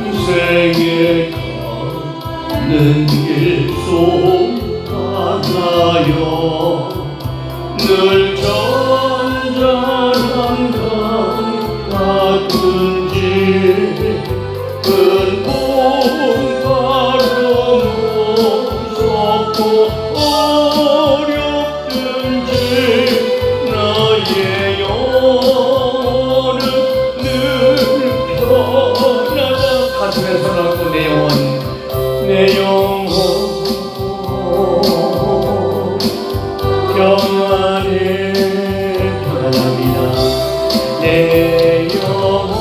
평생에 가는 길 속하나요 늘 잔잔한 강 같은지 큰 봄바람 무섭고 어렵든지 나의 영혼은 늘 편하다 가슴에 손을 얹고 내 영혼 평안해 편안합니다 내 영혼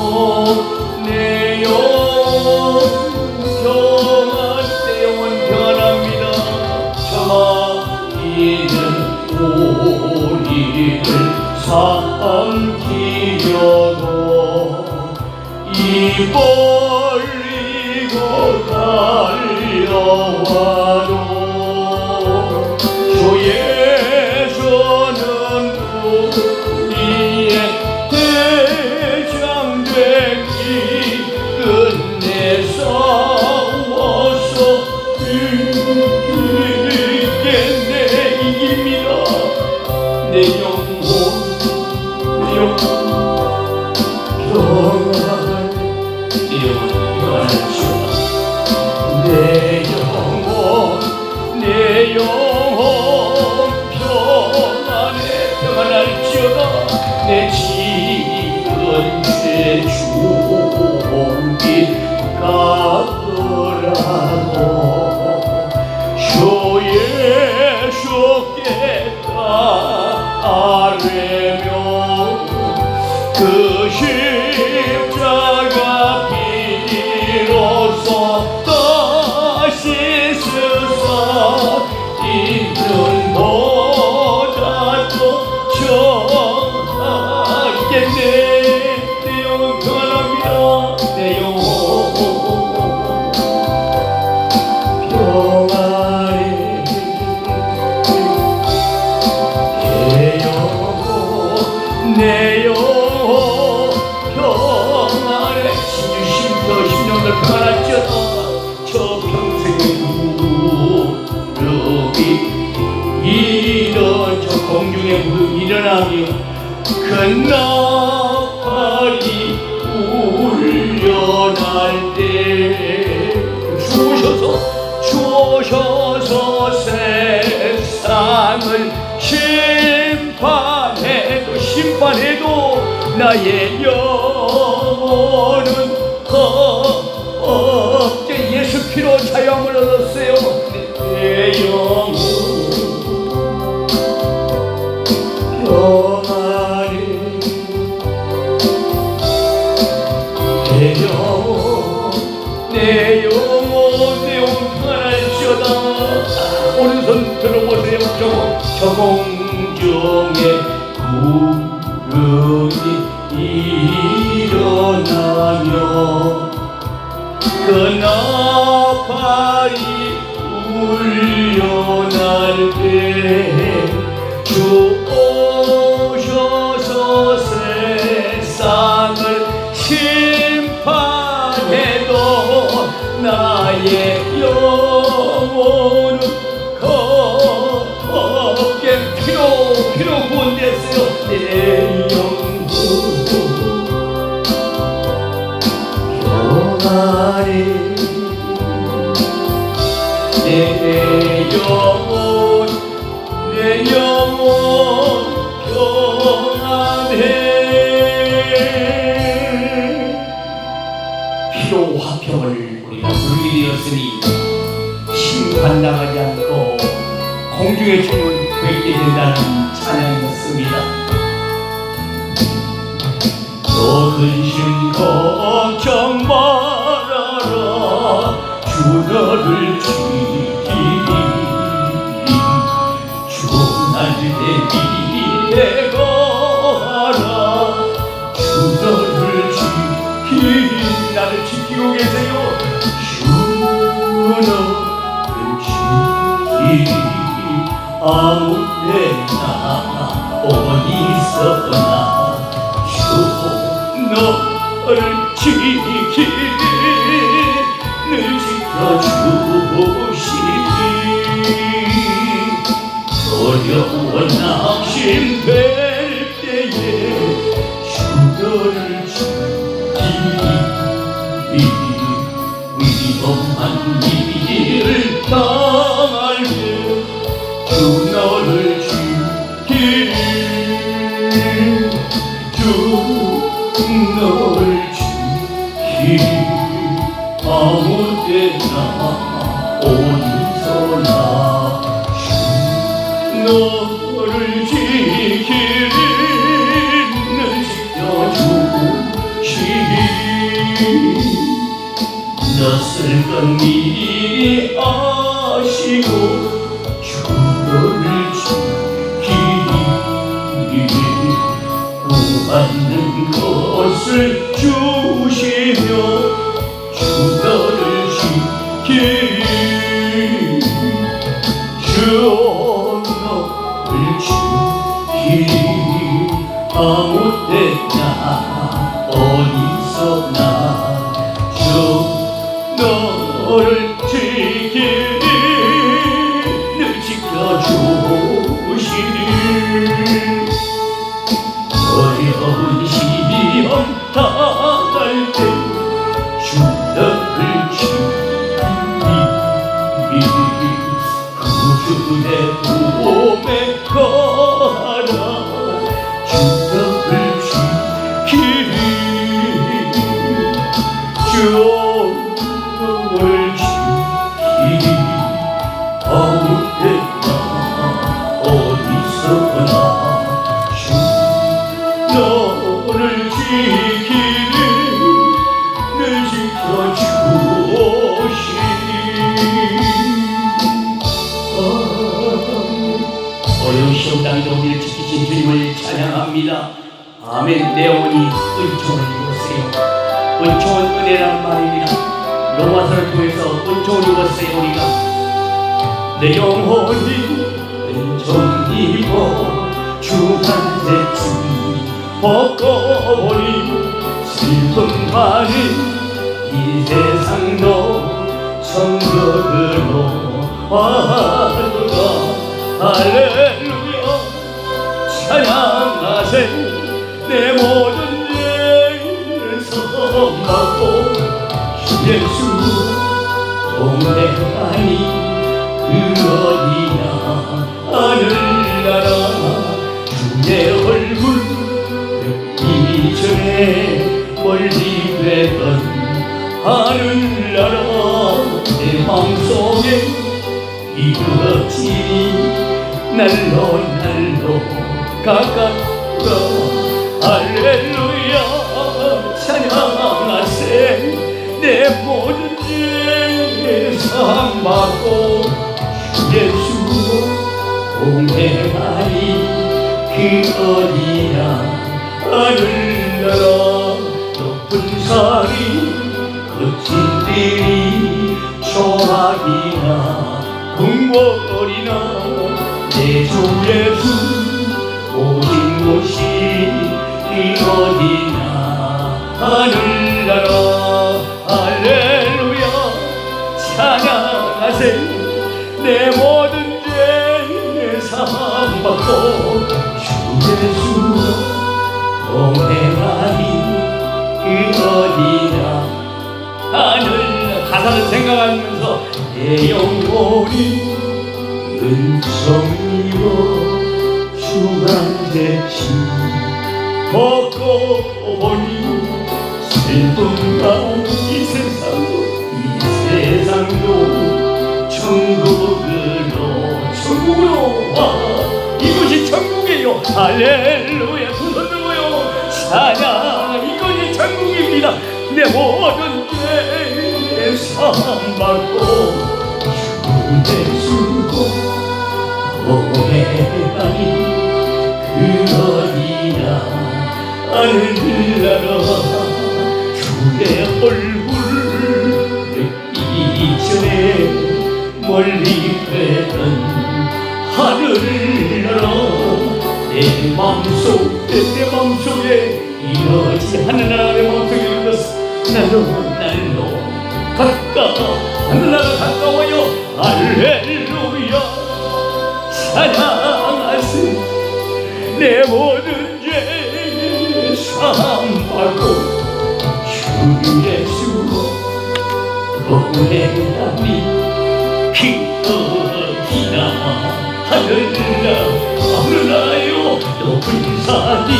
평안합니다 참아있는 우리를 삼키려고 이 벌리고 달려와도 주의 손은 우리의 대장되기 끝내 싸워서 이기겠네 이깁니다 내 영혼 평안하시오다 내 영혼 평안할지어다 내 지은 죄 주홍빛 같더라도 주의 주께 따르며 그 십자가 비로소 다시 쓰사 있는 보다 또 좋았겠네 내 영혼 평안합니다 내 영혼 평안해 내 영혼 평안해 심령들 평안할지어다 저 평생의 무릎이 저 공중의 무릎이 일어나며 큰 나팔이 울려날 때 주셔서 세상을 심판해도 나의 영혼은 없게 예수 피로 자유함을 얻었어요 내 영혼 평안해 내 영혼 평안할지어다 오른손 들어보세요 저 공중에 구름이 일어나며 그 나팔이 울려날 때 주 오셔서 세상을 심판해도 나의 영혼은 겁없게 피로 구원됐어요 내 영혼 평안해 내 영혼 평안해 피로 화평을 우리가 누리게 되었으니 심판당하지 않고 공중의 주님을 뵙게 된다는 찬양이었습니다. 너 근심 걱정 말아라 주 너를 지키리 주 나를 대비해 가라 주 너를 지키리 나를 지키고 계세요 주 너를 지키리 아무 데나 어디서나 주 너를 지키리 지키는 지켜주시니 어려운 낙심될 때에 주변을 지키니 위험한 일을 당할 때 주 너를 지키니 주 너를 지키니 아무 때나 어디서나 주 너를 지키는 지켜주시니 낯설건 미리 아시고 주 너를 지키니 구받는 것을 주시며 주 너를 지키니 주 너를 지키니 아무 때나 어디서나 주 너를 지키니 지켜주시니 어려운 시험 당할 때 주 너를 지키니 구주의 보험에 거하라 주 너를 지키니 주 너를 지키니 아무 때나 어디서나 주 너를 지키니 늘 지켜주시니 어려운 시험 당에도 우리를 지키신 주님을 찬양합니다. 아멘. 내 영혼이 은총을 입었어요. 은총은 은혜라는 말입니다. 로마서를 통해서 은총을 입었어요. 우리가 내 영혼이 은총을 입어 주 한 대치 벗겨버린 슬픔 가진 이 세상도 성벽으로 화두가 할렐루야 찬양하세 내 모든 죄를 선받고 예수 동행하니 그 어디나 하늘나라 주의 얼굴 이전에 멀리 되던 하늘나라 내 마음속에 이루어지니 날로 날로 가깝다 할렐루야 찬양하세 내 모든 죄 사함받고 예수 동행하니 그 어디나 하늘나라 높은 산이 거친 들이 초막이나 궁궐이나 내 주 예수 오신 곳이 이 어디나 하늘나라 할렐루야 찬양하세 내 모든 죄 사함받고 주 예수 동행하니 그 어디나 하늘 가사를 생각하면서 내 영혼이 은총이여 주만 대치 벗고보니 슬픔과 이 세상도 천국으로 와 이것이 천국이에요 할렐루야 두 손 들고요 찬양 이것이 천국입니다 내 모든 죄 사함받고 주의 수고 고백하니 그 어디나 하늘나라 주의 얼굴 이전에 멀리 되던 하늘나라 내 마음속에 이러지 하늘나라 내 마음속에 이르렀어 난 날로 하늘나라 가까워요. 할렐루야. 사랑하세. 내 모든 죄 사함받고 주 예수 동행하니 기쁘기나 하늘나라요 높은 산이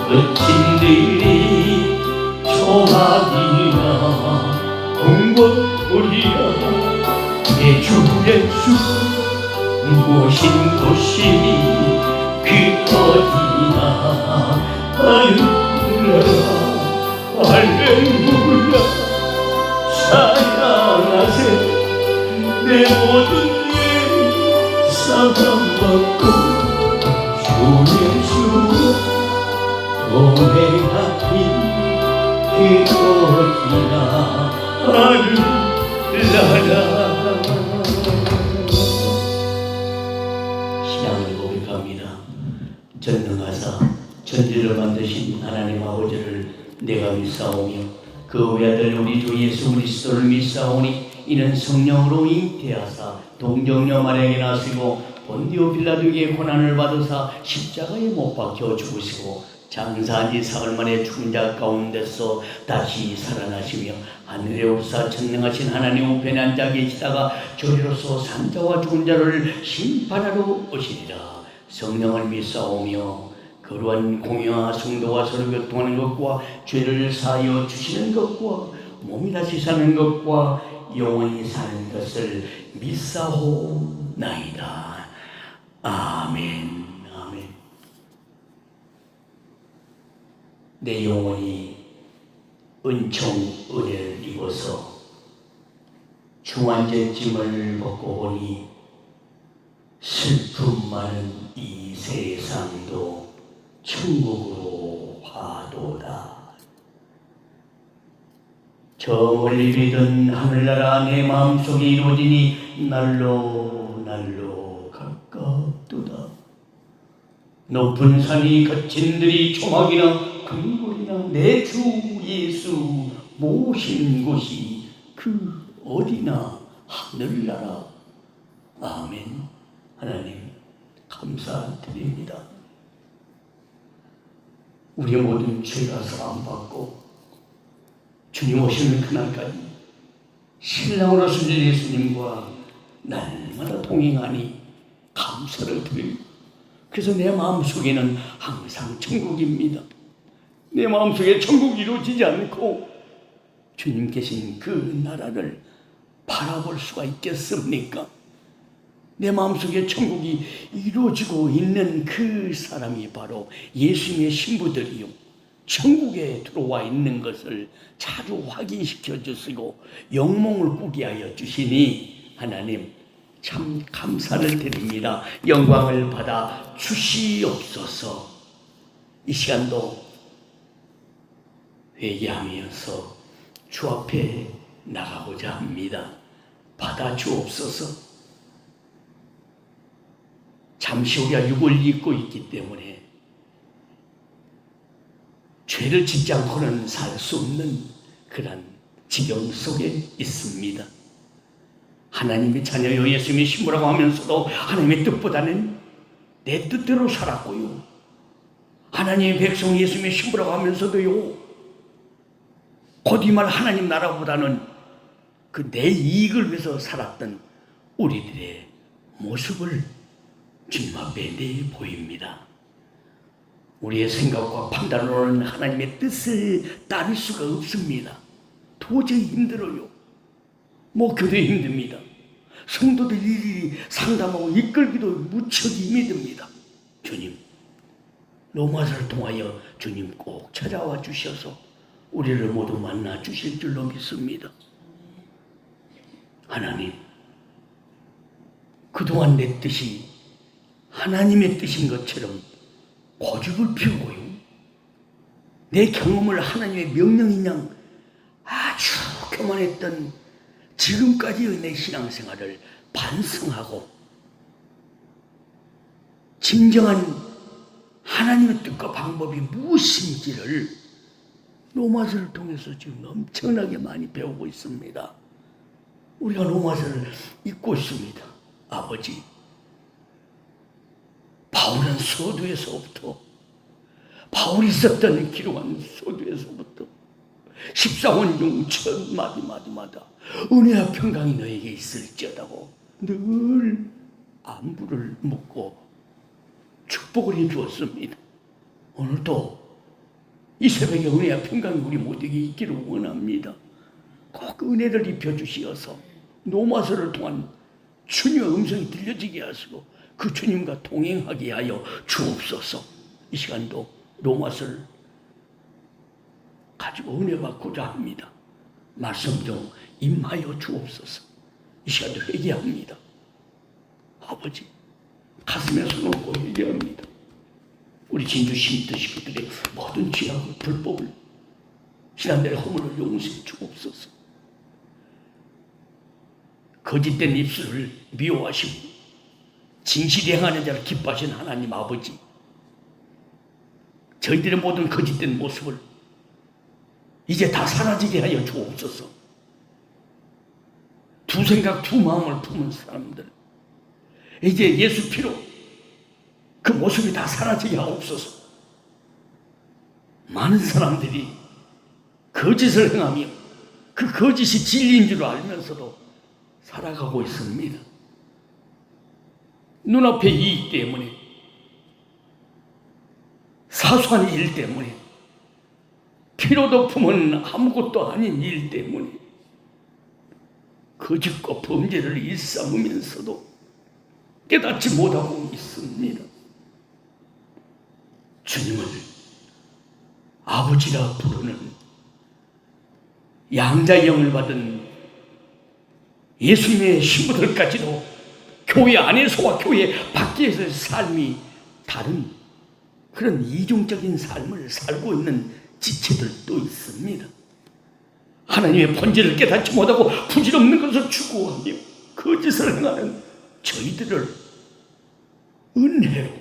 어친들이 초하기나 궁궐이야 내 주 예수 모신 곳이 그 어디나 할렐루야 할렐루야 사랑하세 내 모든 일 사랑받고 주 예수 동행하니 그 어디나 할렐루야. 신앙을 고백합니다. 전능하사 천지를 만드신 하나님 아버지를 내가 믿사오며 그 외아들 우리 주 예수 그리스도를 믿사오니 이는 성령으로 잉태하사 동정녀 마리아에게 나시고 본디오 빌라도에게 고난을 받으사 십자가에 못 박혀 죽으시고 장사한 지 사흘 만에 죽은 자 가운데서 다시 살아나시며 하늘에 오르사 전능하신 하나님 우편에 앉아 계시다가 저리로서 산자와 죽은 자를 심판하러 오시리라. 성령을 믿사오며 거룩한 공회와 성도와 서로 교통하는 것과 죄를 사하여 주시는 것과 몸이 다시 사는 것과 영원히 사는 것을 믿사오나이다. 아멘. 아멘. 내 영혼이 은총 은혜를 입어서 중환전짐을 벗고 보니 슬픔 많은 이 세상도 천국으로 가도다. 저 멀리 비던 하늘나라 내 마음속에 이루어지니 날로 날로 가깝도다. 높은 산이 거친 들이 초막이나 근골이나 내 주 예수 모신 곳이 그 어디나 하늘나라. 아멘. 하나님 감사드립니다. 우리의 모든 죄가 사함받고 주님 오시는 그날까지 신랑으로 서신 예수님과 날마다 동행하니 감사를 드립니다. 그래서 내 마음속에는 항상 천국입니다. 내 마음속에 천국이 이루어지지 않고 주님 계신 그 나라를 바라볼 수가 있겠습니까? 내 마음속에 천국이 이루어지고 있는 그 사람이 바로 예수님의 신부들이요, 천국에 들어와 있는 것을 자주 확인시켜 주시고 영몽을 꾸게 하여 주시니 하나님 참 감사를 드립니다. 영광을 받아 주시옵소서. 이 시간도 회개하면서 주 앞에 나가고자 합니다. 받아 주옵소서. 잠시 우리가 육을 입고 있기 때문에 죄를 짓지 않고는 살 수 없는 그런 지경 속에 있습니다. 하나님의 자녀요 예수님의 신부라고 하면서도 하나님의 뜻보다는 내 뜻대로 살았고요, 하나님의 백성 예수님의 신부라고 하면서도요 거짓말 하나님 나라보다는 그 내 이익을 위해서 살았던 우리들의 모습을 주님 앞에 내보입니다. 우리의 생각과 판단으로는 하나님의 뜻을 따를 수가 없습니다. 도저히 힘들어요. 교도에 힘듭니다. 성도들 일일이 상담하고 이끌기도 무척 힘이 듭니다. 주님, 로마서를 통하여 주님 꼭 찾아와 주셔서 우리를 모두 만나 주실 줄로 믿습니다. 하나님, 그동안 내 뜻이 하나님의 뜻인 것처럼 고집을 피우고요, 내 경험을 하나님의 명령인 양 아주 교만했던 지금까지의 내 신앙생활을 반성하고 진정한 하나님의 뜻과 방법이 무엇인지를 로마서를 통해서 지금 엄청나게 많이 배우고 있습니다. 우리가 로마서를 읽고 있습니다. 아버지, 바울은 서두에서부터, 바울이 썼던 기록한 서두에서부터 14원 중 첫 마디마다 은혜와 평강이 너에게 있을지어다고 늘 안부를 묻고 축복을 해주었습니다. 오늘도 이 새벽에 은혜와 평강이 우리 모두에게 있기를 원합니다. 꼭 은혜를 입혀주시어서 로마서를 통한 주님의 음성이 들려지게 하시고 그 주님과 동행하게 하여 주옵소서. 이 시간도 로마서를 가지고 은혜 받고자 합니다. 말씀 좀 임하여 주옵소서. 이 시간도 회개합니다. 아버지, 가슴에 손 얹고 회개합니다. 우리 진주 심듯이 그들의 모든 죄악을 불법을 지난날의 허물을 용서해 주옵소서. 거짓된 입술을 미워하시고 진실이 행하는 자를 기뻐하시는 하나님 아버지, 저희들의 모든 거짓된 모습을 이제 다 사라지게 하여 주옵소서. 두 생각 두 마음을 품은 사람들, 이제 예수 피로 그 모습이 다 사라지게 하옵소서. 많은 사람들이 거짓을 행하며 그 거짓이 진리인 줄 알면서도 살아가고 있습니다. 눈앞의 이익 때문에, 사소한 일 때문에, 피로도 품은 아무것도 아닌 일 때문에 거짓과 범죄를 일삼으면서도 깨닫지 못하고 있습니다. 주님을 아버지라 부르는 양자영을 받은 예수님의 신부들까지도 교회 안에서와 교회 밖에서의 삶이 다른 그런 이중적인 삶을 살고 있는 지체들도 있습니다. 하나님의 본질을 깨닫지 못하고 부질없는 것을 추구하며 거짓을 행하는 저희들을 은혜로,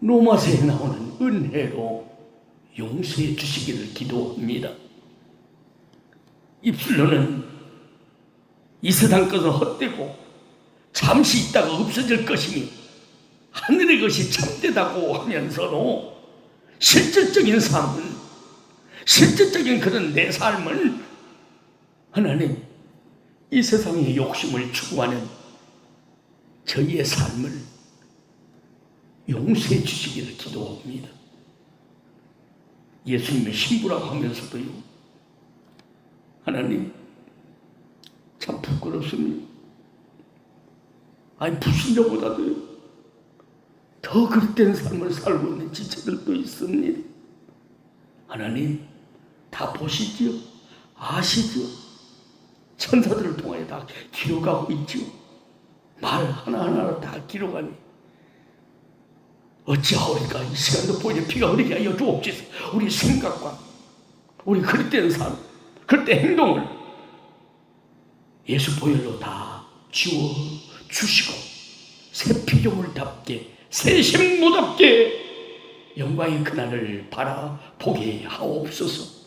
로마서에 나오는 은혜로 용서해 주시기를 기도합니다. 입술로는 이 세상 것은 헛되고 잠시 있다가 없어질 것이니 하늘의 것이 참되다고 하면서도 실질적인 삶은, 실질적인 그런 내 삶은 하나님, 이 세상의 욕심을 추구하는 저희의 삶을 용서해 주시기를 기도합니다. 예수님의 신부라고 하면서도요, 하나님 참 부끄럽습니다. 아니, 불신자보다도 더 그릇된 삶을 살고 있는 지체들도 있습니다. 하나님 다 보시지요, 아시지요. 천사들을 통하여 다 기록하고 있지요. 말 하나하나 다 기록하니 어찌하오리까. 이 시간도 보이는 피가 흐르게 하여 주옵소서. 우리 생각과 우리 그릇된 삶, 그릇된 행동을 예수 보혈로 다 지워 주시고 새 피조물답게, 새 생모답게 영광의 그날을 바라보게 하옵소서.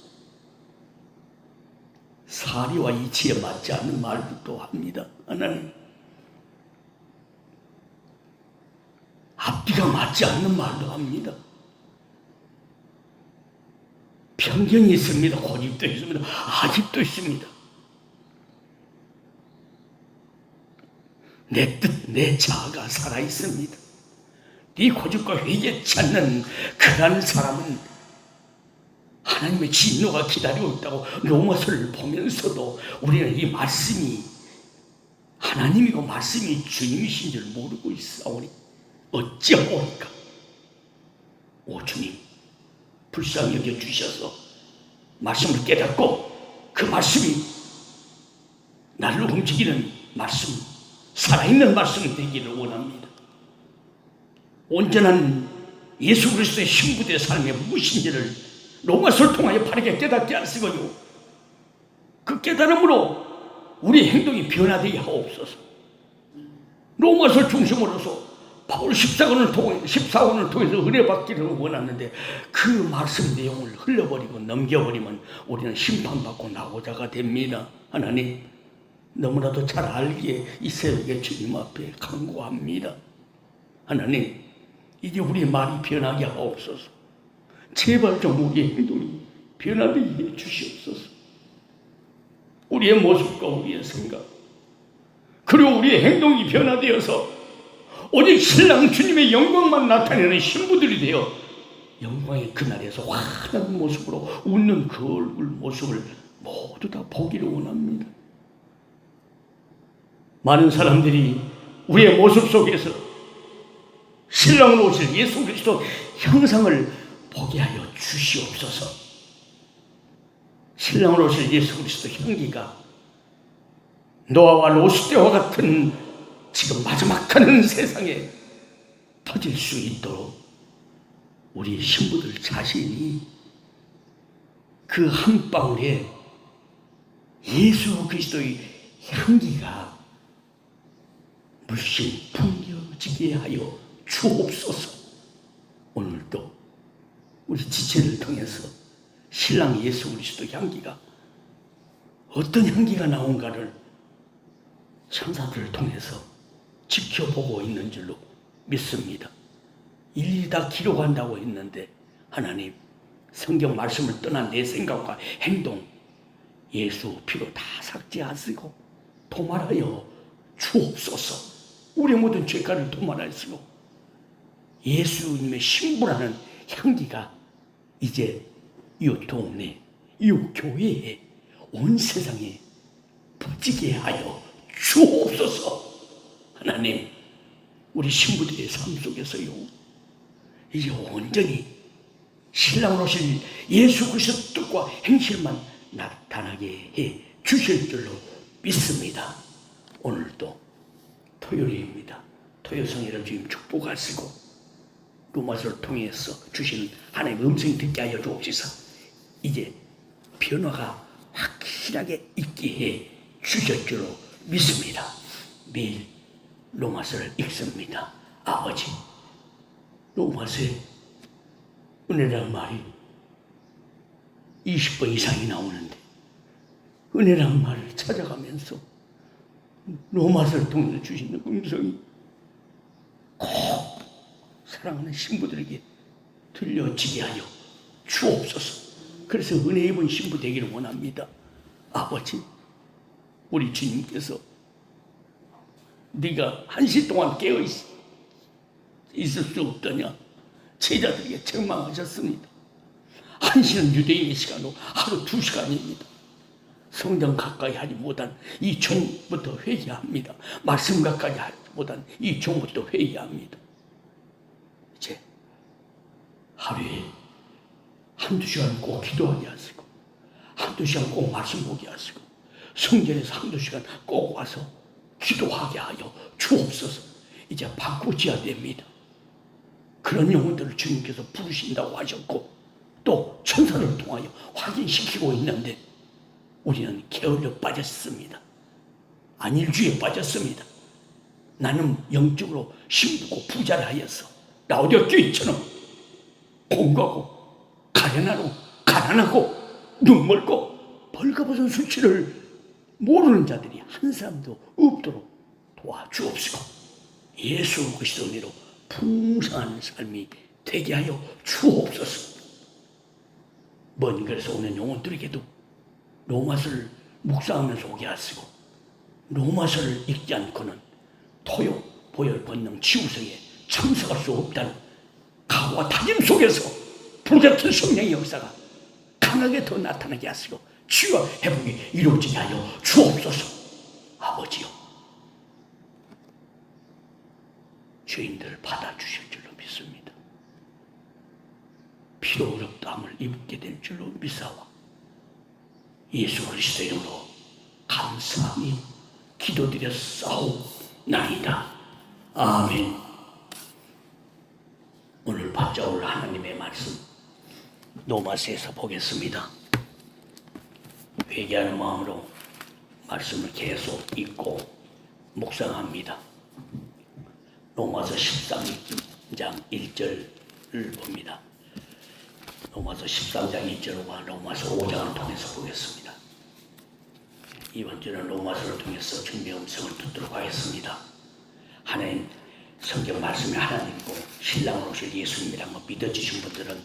사리와 이치에 맞지 않는 말도 합니다. 하나님, 앞뒤가 맞지 않는 말도 합니다. 편견이 있습니다. 고집도 있습니다. 아집도 있습니다. 내 뜻, 내 자아가 살아있습니다. 네 고집과 회개치 않는 그런 사람은 하나님의 진노가 기다리고 있다고 로마서를 보면서도 우리는 이 말씀이 하나님이고 말씀이 주님이신 줄 모르고 있사오니 어찌하오리까. 오 주님, 불쌍히 여겨주셔서 말씀을 깨닫고 그 말씀이 나를 움직이는 말씀, 살아있는 말씀이 되기를 원합니다. 온전한 예수 그리스도의 신부된 삶의 무엇인지를 로마서를 통하여 바르게 깨닫게 하시고요, 그 깨달음으로 우리 행동이 변화되게 하옵소서. 로마서를 중심으로서 바울 14권을 통해서 은혜 받기를 원하는데 그 말씀 내용을 흘려버리고 넘겨버리면 우리는 심판받고 나오자가 됩니다. 하나님, 너무나도 잘 알기에 이 새벽에 주님 앞에 간구합니다. 하나님, 이제 우리 말이 변하게 하옵소서. 제발 좀 우리의 행동이 변하게 해 주시옵소서. 우리의 모습과 우리의 생각, 그리고 우리의 행동이 변화되어서 오직 신랑 주님의 영광만 나타내는 신부들이 되어 영광의 그날에서 환한 모습으로 웃는 그 얼굴 모습을 모두 다 보기를 원합니다. 많은 사람들이 우리의 모습 속에서 신랑으로 오실 예수 그리스도 형상을 보게 하여 주시옵소서. 신랑으로 오실 예수 그리스도 향기가 노아와 롯 때와 같은 지금 마지막하는 세상에 퍼질 수 있도록 우리 신부들 자신이 그 한 방울에 예수 그리스도의 향기가 물씬 풍겨지게 하여 주옵소서. 오늘도 우리 지체를 통해서 신랑 예수 그리스도 향기가 어떤 향기가 나온가를 천사들을 통해서 지켜보고 있는 줄로 믿습니다. 일일이 다 기록한다고 했는데 하나님, 성경 말씀을 떠난 내 생각과 행동 예수 피로 다 삭제하시고 도말하여 주옵소서. 우리 모든 죄가를 도말하시고 예수님의 신부라는 향기가 이제 이 동네, 이 교회에, 온 세상에 퍼지게 하여 주옵소서. 하나님, 우리 신부들의 삶 속에서요, 이제 온전히 신랑으로 오실 예수 그리스도 뜻과 행실만 나타나게 해 주실 줄로 믿습니다. 오늘도 토요일입니다. 토요성회를 주님 축복하시고 로마서를 통해서 주시는 하나님의 음성이 듣게 하여 주옵소서. 이제 변화가 확실하게 있게 해 주실 줄로 믿습니다. 매일 로마서를 읽습니다. 아버지, 로마서에 은혜란 말이 20번 이상이 나오는데 은혜란 말을 찾아가면서 로마서를 통해서 주시는 음성이 꼭 사랑하는 신부들에게 들려지게 하여 주옵소서. 그래서 은혜 입은 신부 되기를 원합니다. 아버지, 우리 주님께서 네가 1시 동안 깨어 있을 수 없더냐 제자들에게 책망하셨습니다. 1시는 유대인의 시간으로 하루 2시간입니다. 성경 가까이 하지 못한 이 종부터 회개합니다. 말씀 가까이 하지 못한 이 종부터 회개합니다. 이제 하루에 1-2시간 꼭 기도하게 하시고 1-2시간 꼭 말씀 보게 하시고 성전에서 1-2시간 꼭 와서 기도하게 하여 주옵소서. 이제 바꾸셔야 됩니다. 그런 영혼들을 주님께서 부르신다고 하셨고 또 천사를 통하여 확인시키고 있는데 우리는 게을러 빠졌습니다. 안일주의에 빠졌습니다. 나는 영적으로 힘있고 부자를 하여서 라오디게처럼 공고하고 가난하고 눈멀고 벌거벗은 수치를 모르는 자들이 한 사람도 없도록 도와주옵시고 예수 그리스도 은혜로 풍성한 삶이 되게 하여 주옵소서. 먼 길에서 오는 영혼들에게도 로마서를 묵상하면서 오게 하시고 로마서를 읽지 않고는 토요, 보혈, 권능, 치유성에 참석할 수 없다는 각오와 다짐 속에서 불같은 성령의 역사가 강하게 더 나타나게 하시고 치유와 회복이 이루어지게 하여 주옵소서. 아버지요, 죄인들을 받아주실 줄로 믿습니다. 피로 어렵다함을 입게 될 줄로 믿사와 예수 그리스도 이름으로 감사하며 기도드렸사옵나이다. 아멘. 오늘 받아올 하나님의 말씀 로마서에서 보겠습니다. 회개하는 마음으로 말씀을 계속 읽고 묵상합니다. 로마서 13장 1절을 봅니다. 로마서 13장 1절과 로마서 5장을 통해서 보겠습니다. 이번 주는 로마서를 통해서 주님의 음성을 듣도록 하겠습니다. 하나님 성경 말씀이 하나님이고 신랑으로 오실 예수님이란 거 믿어주신 분들은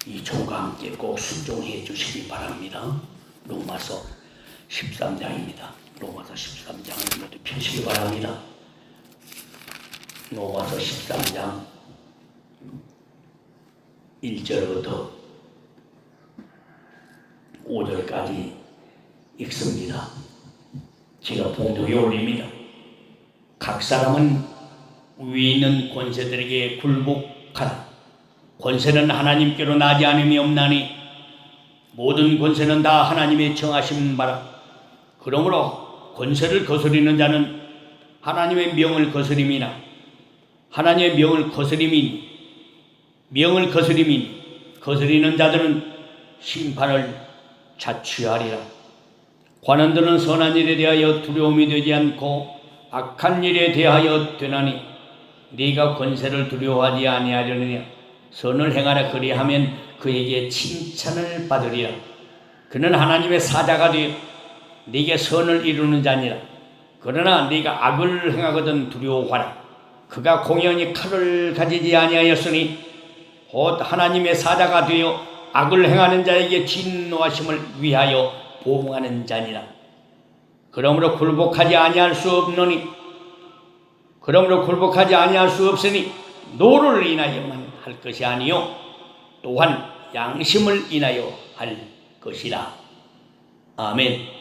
이 종과 함께 꼭 순종해 주시기 바랍니다. 로마서 13장입니다. 로마서 13장을 모두 펴시기 바랍니다. 로마서 13장 1절부터 5절까지 읽습니다. 제가 봉독에 올립니다. 각 사람은 위에 있는 권세들에게 굴복하라. 권세는 하나님께로 나지 않음이 없나니 모든 권세는 다 하나님의 정하신 바라. 그러므로 권세를 거스리는 자는 하나님의 명을 거스림이나 하나님의 명을 거스림이니 거스리는 자들은 심판을 자취하리라. 관원들은 선한 일에 대하여 두려움이 되지 않고 악한 일에 대하여 되나니 네가 권세를 두려워하지 아니하려느냐. 선을 행하라. 그리하면 그에게 칭찬을 받으리라. 그는 하나님의 사자가 되어 네게 선을 이루는 자니라. 그러나 네가 악을 행하거든 두려워하라. 그가 공연히 칼을 가지지 아니하였으니 곧 하나님의 사자가 되어 악을 행하는 자에게 진노하심을 위하여 보응하는 자니라. 그러므로 굴복하지 아니할 수 없으니 노를 인하여만 할 것이 아니요 또한 양심을 인하여 할 것이라. 아멘.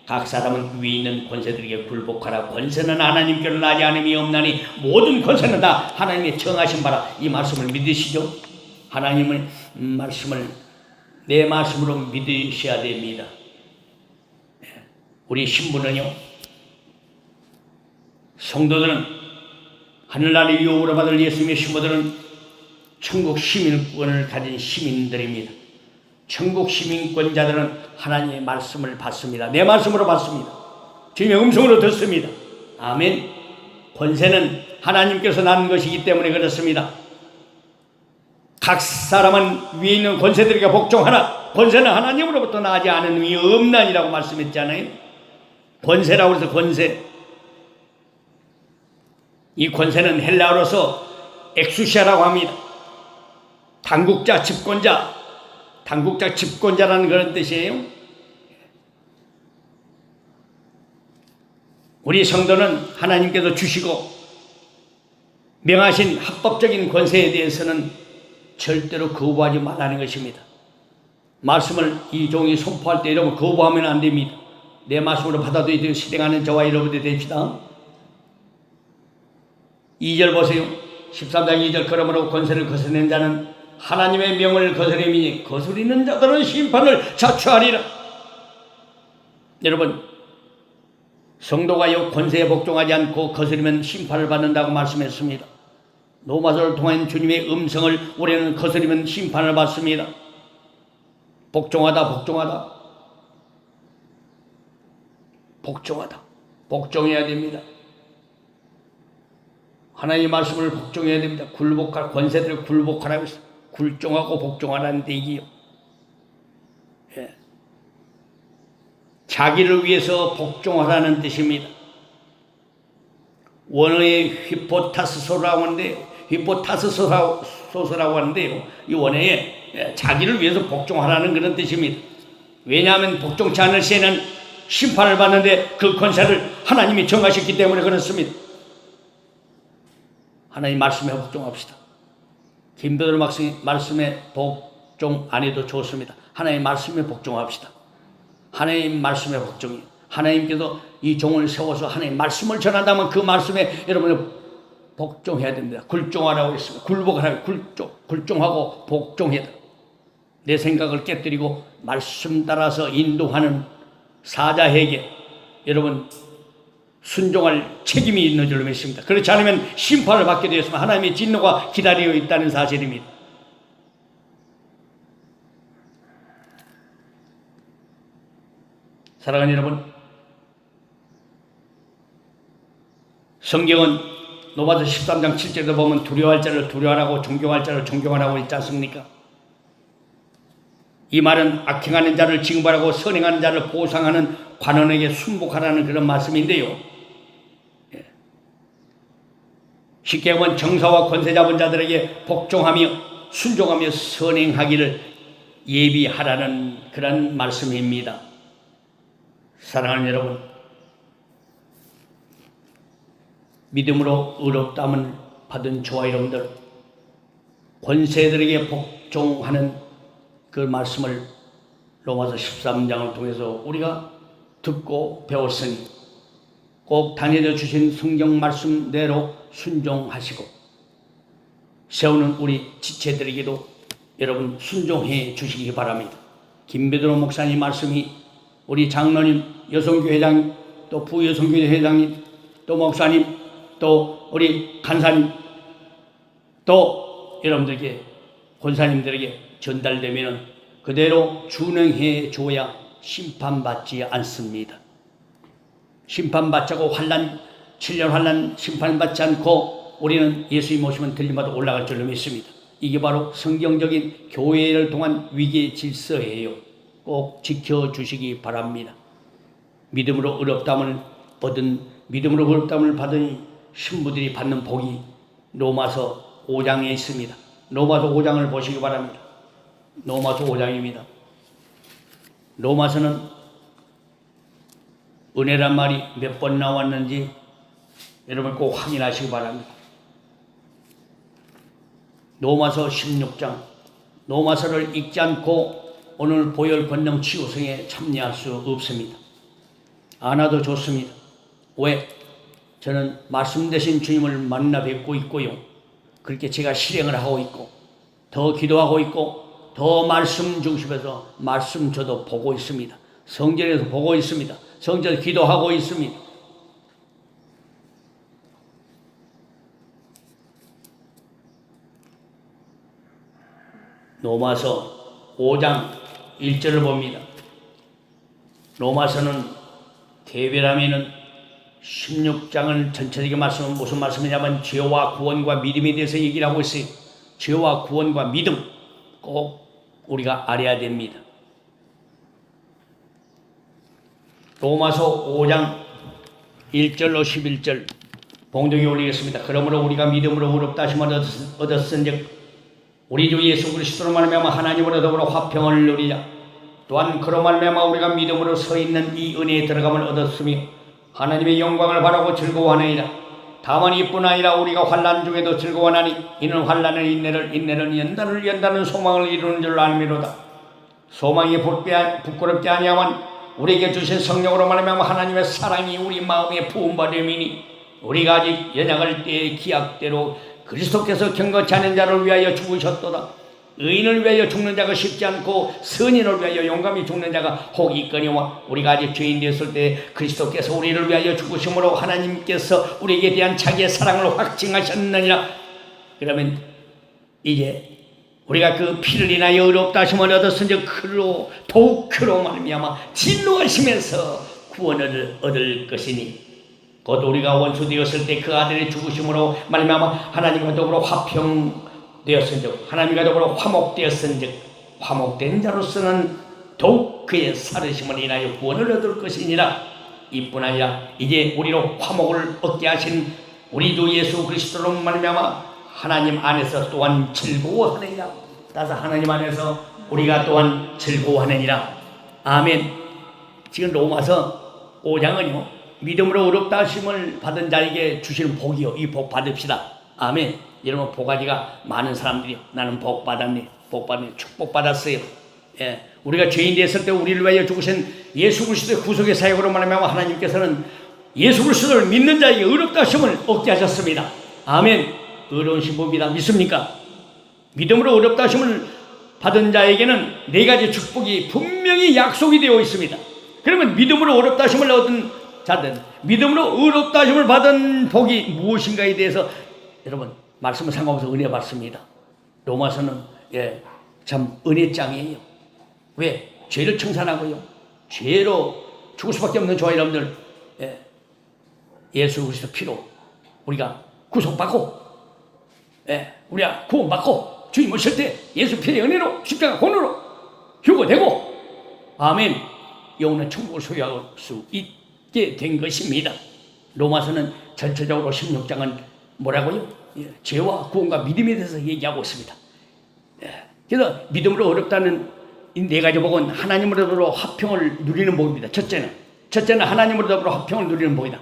각 사람은 위에 있는 권세들에게 굴복하라. 권세는 하나님께로 나지 않음이 없나니 모든 권세는 다 하나님의 정하신 바라. 이 말씀을 믿으시죠? 하나님의 말씀을 내 말씀으로 믿으셔야 됩니다. 우리 신부는요, 성도들은 하늘나라의 유업으로 받을 예수님의 신부들은 천국 시민권을 가진 시민들입니다. 천국 시민권자들은 하나님의 말씀을 받습니다. 내 말씀으로 받습니다. 주님의 음성으로 듣습니다. 아멘. 권세는 하나님께서 난 것이기 때문에 그렇습니다. 각 사람은 위에 있는 권세들에게 복종하라. 권세는 하나님으로부터 나지 않음이 없나니라고 말씀했잖아요. 권세라고 해서 권세. 이 권세는 헬라어로서 엑수시아라고 합니다. 당국자, 집권자라는 그런 뜻이에요. 우리 성도는 하나님께서 주시고 명하신 합법적인 권세에 대해서는 절대로 거부하지 말라는 것입니다. 말씀을 이 종이 선포할 때 여러분 거부하면 안 됩니다. 내 말씀으로 받아들여 실행하는 저와 여러분들이 됩시다. 2절 보세요. 13장 2절. 그러므로 권세를 거스르는 자는 하나님의 명을 거스리니 거스리는 자들은 심판을 자초하리라. 여러분, 성도가 이 권세에 복종하지 않고 거스리면 심판을 받는다고 말씀했습니다. 로마서를 통한 주님의 음성을 우리는 거스리면 심판을 받습니다. 복종해야 복종해야 됩니다. 하나님의 말씀을 복종해야 됩니다. 권세들을 굴복하라고 했어요. 굴종하고 복종하라는 얘기요. 예. 자기를 위해서 복종하라는 뜻입니다. 원어의 히포타스소라고 하는데요. 이 원어에 자기를 위해서 복종하라는 그런 뜻입니다. 왜냐하면 복종치 않을 시에는 심판을 받는데 그 권세를 하나님이 정하셨기 때문에 그렇습니다. 하나님 말씀에 복종합시다. 김도들 말씀에 복종 안 해도 좋습니다. 하나님 말씀에 복종합시다. 하나님 말씀에 복종이. 하나님께서 이 종을 세워서 하나님 말씀을 전한다면 그 말씀에 여러분이 복종해야 됩니다. 굴종하라고 했습니다. 굴종하고 복종해야 됩니다. 내 생각을 깨뜨리고 말씀 따라서 인도하는 사자에게 여러분 순종할 책임이 있는 줄로 믿습니다. 그렇지 않으면 심판을 받게 되었으면 하나님의 진노가 기다리고 있다는 사실입니다. 사랑하는 여러분, 성경은 로마서 13장 7절에도 보면 두려워할 자를 두려워하라고 존경할 자를 존경하라고 있지 않습니까? 이 말은 악행하는 자를 징벌하고 선행하는 자를 보상하는 관원에게 순복하라는 그런 말씀인데요. 쉽게 보면 정사와 권세 잡은 자들에게 복종하며 순종하며 선행하기를 예비하라는 그런 말씀입니다. 사랑하는 여러분, 믿음으로 의롭다함을 받은 저와 여러분들, 권세들에게 복종하는 그 말씀을 로마서 13장을 통해서 우리가 듣고 배웠으니 꼭 다니엘에 주신 성경 말씀대로 순종하시고 세우는 우리 지체들에게도 여러분 순종해 주시기 바랍니다. 김베드로 목사님 말씀이 우리 장로님, 여성교회 회장님, 또 부여성교회 회장님, 또 목사님, 또 우리 간사님, 또 여러분들에게 권사님들에게 전달되면 그대로 준행해 줘야 심판받지 않습니다. 심판받자고 7년 환난 심판받지 않고 우리는 예수님 오시면 들림받아 올라갈 줄로 믿습니다. 이게 바로 성경적인 교회를 통한 위계 질서예요. 꼭 지켜주시기 바랍니다. 믿음으로 의롭다함을 받은 신부들이 받는 복이 로마서 5장에 있습니다. 로마서 5장을 보시기 바랍니다. 로마서 5장입니다. 로마서는 은혜란 말이 몇 번 나왔는지 여러분 꼭 확인하시기 바랍니다. 로마서 16장, 로마서를 읽지 않고 오늘 보혈 권능 치유성에 참여할 수 없습니다. 안 와도 좋습니다. 왜? 저는 말씀 되신 주님을 만나 뵙고 있고요. 그렇게 제가 실행을 하고 있고 더 기도하고 있고 더 말씀 중심에서 말씀 저도 보고 있습니다. 성전에서 보고 있습니다. 성전에서 기도하고 있습니다. 로마서 5장 1절을 봅니다. 로마서는 대별하면은 16장을 전체적인 말씀은 무슨 말씀이냐면 죄와 구원과 믿음에 대해서 얘기를 하고 있어요. 죄와 구원과 믿음 꼭 우리가 알아야 됩니다. 로마서 5장 1절로 11절 봉독에 올리겠습니다. 그러므로 우리가 믿음으로 의롭다 하심을 얻었은즉 우리 주 예수 그리스도로 말미암아 하나님으로 더불어 화평을 누리자. 또한 그로 말미암아 우리가 믿음으로 서 있는 이 은혜에 들어감을 얻었으며 하나님의 영광을 바라고 즐거워하느니라. 다만 이뿐 아니라 우리가 환난 중에도 즐거워하나니 이는 환난은 인내를 연단은 소망을 이루는 줄 알미로다. 소망이 부끄럽지 아니하면 우리에게 주신 성령으로 말미암아 하나님의 사랑이 우리 마음에 부음받음이니 우리가 아직 연약할 때의 기약대로 그리스도께서 경건치 않은 자를 위하여 죽으셨도다. 의인을 위하여 죽는 자가 쉽지 않고 선인을 위하여 용감히 죽는 자가 혹 있거니와 우리가 아직 죄인 되었을 때 그리스도께서 우리를 위하여 죽으심으로 하나님께서 우리에게 대한 자기의 사랑을 확증하셨느니라. 그러면 이제 우리가 그 피를 인하여 의롭다 하심을 얻었은즉 더욱 그로 말미암아 진노하시면서 구원을 얻을 것이니 곧 우리가 원수 되었을 때 그 아들의 죽으심으로 말미암아 하나님과 더불어 화평되었은즉 하나님과 더불어 화목되었은즉 화목된 자로서는 더욱 그의 살으심을 인하여 구원을 얻을 것이니라. 이뿐 아니라 이제 우리로 화목을 얻게 하신 우리 주 예수 그리스도로 말미암아 하나님 안에서 또한 즐거워하느니라. 따라서 하나님 안에서 우리가 또한 즐거워하느니라. 아멘. 지금 로마서 5장은요 믿음으로 의롭다 하심을 받은 자에게 주시는 복이요. 이 복 받읍시다. 아멘. 여러분 복가지가 많은 사람들이 나는 복 받았네, 축복 받았어요. 예, 우리가 죄인 됐을 때 우리를 위하여 죽으신 예수 그리스도의 구속의 사역으로 말하면 하나님께서는 예수 그리스도를 믿는 자에게 의롭다 하심을 얻게 하셨습니다. 아멘. 의로운 신부입니다. 믿습니까? 믿음으로 의롭다 하심을 받은 자에게는 네 가지 축복이 분명히 약속이 되어 있습니다. 그러면 믿음으로 의롭다 하심을 얻은 자들, 믿음으로 의롭다 하심을 받은 복이 무엇인가에 대해서 여러분 말씀을 상관없어 은혜 받습니다. 로마서는 참 은혜장이에요. 왜? 죄를 청산하고요. 죄로 죽을 수밖에 없는 저와 여러분들 예수 그리스도 피로 우리가 구속받고, 우리가 구원받고 주님 오실 때 예수 피의 은혜로 십자가 권으로 휴거되고, 아멘, 영원한 천국을 소유할 수 있게 된 것입니다. 로마서는 전체적으로 16장은 뭐라고요? 죄와 구원과 믿음에 대해서 얘기하고 있습니다. 그래서 믿음으로 어렵다는 이 네 가지 복은 하나님으로 더불어 화평을 누리는 복입니다. 첫째는 하나님으로 더불어 화평을 누리는 복이다.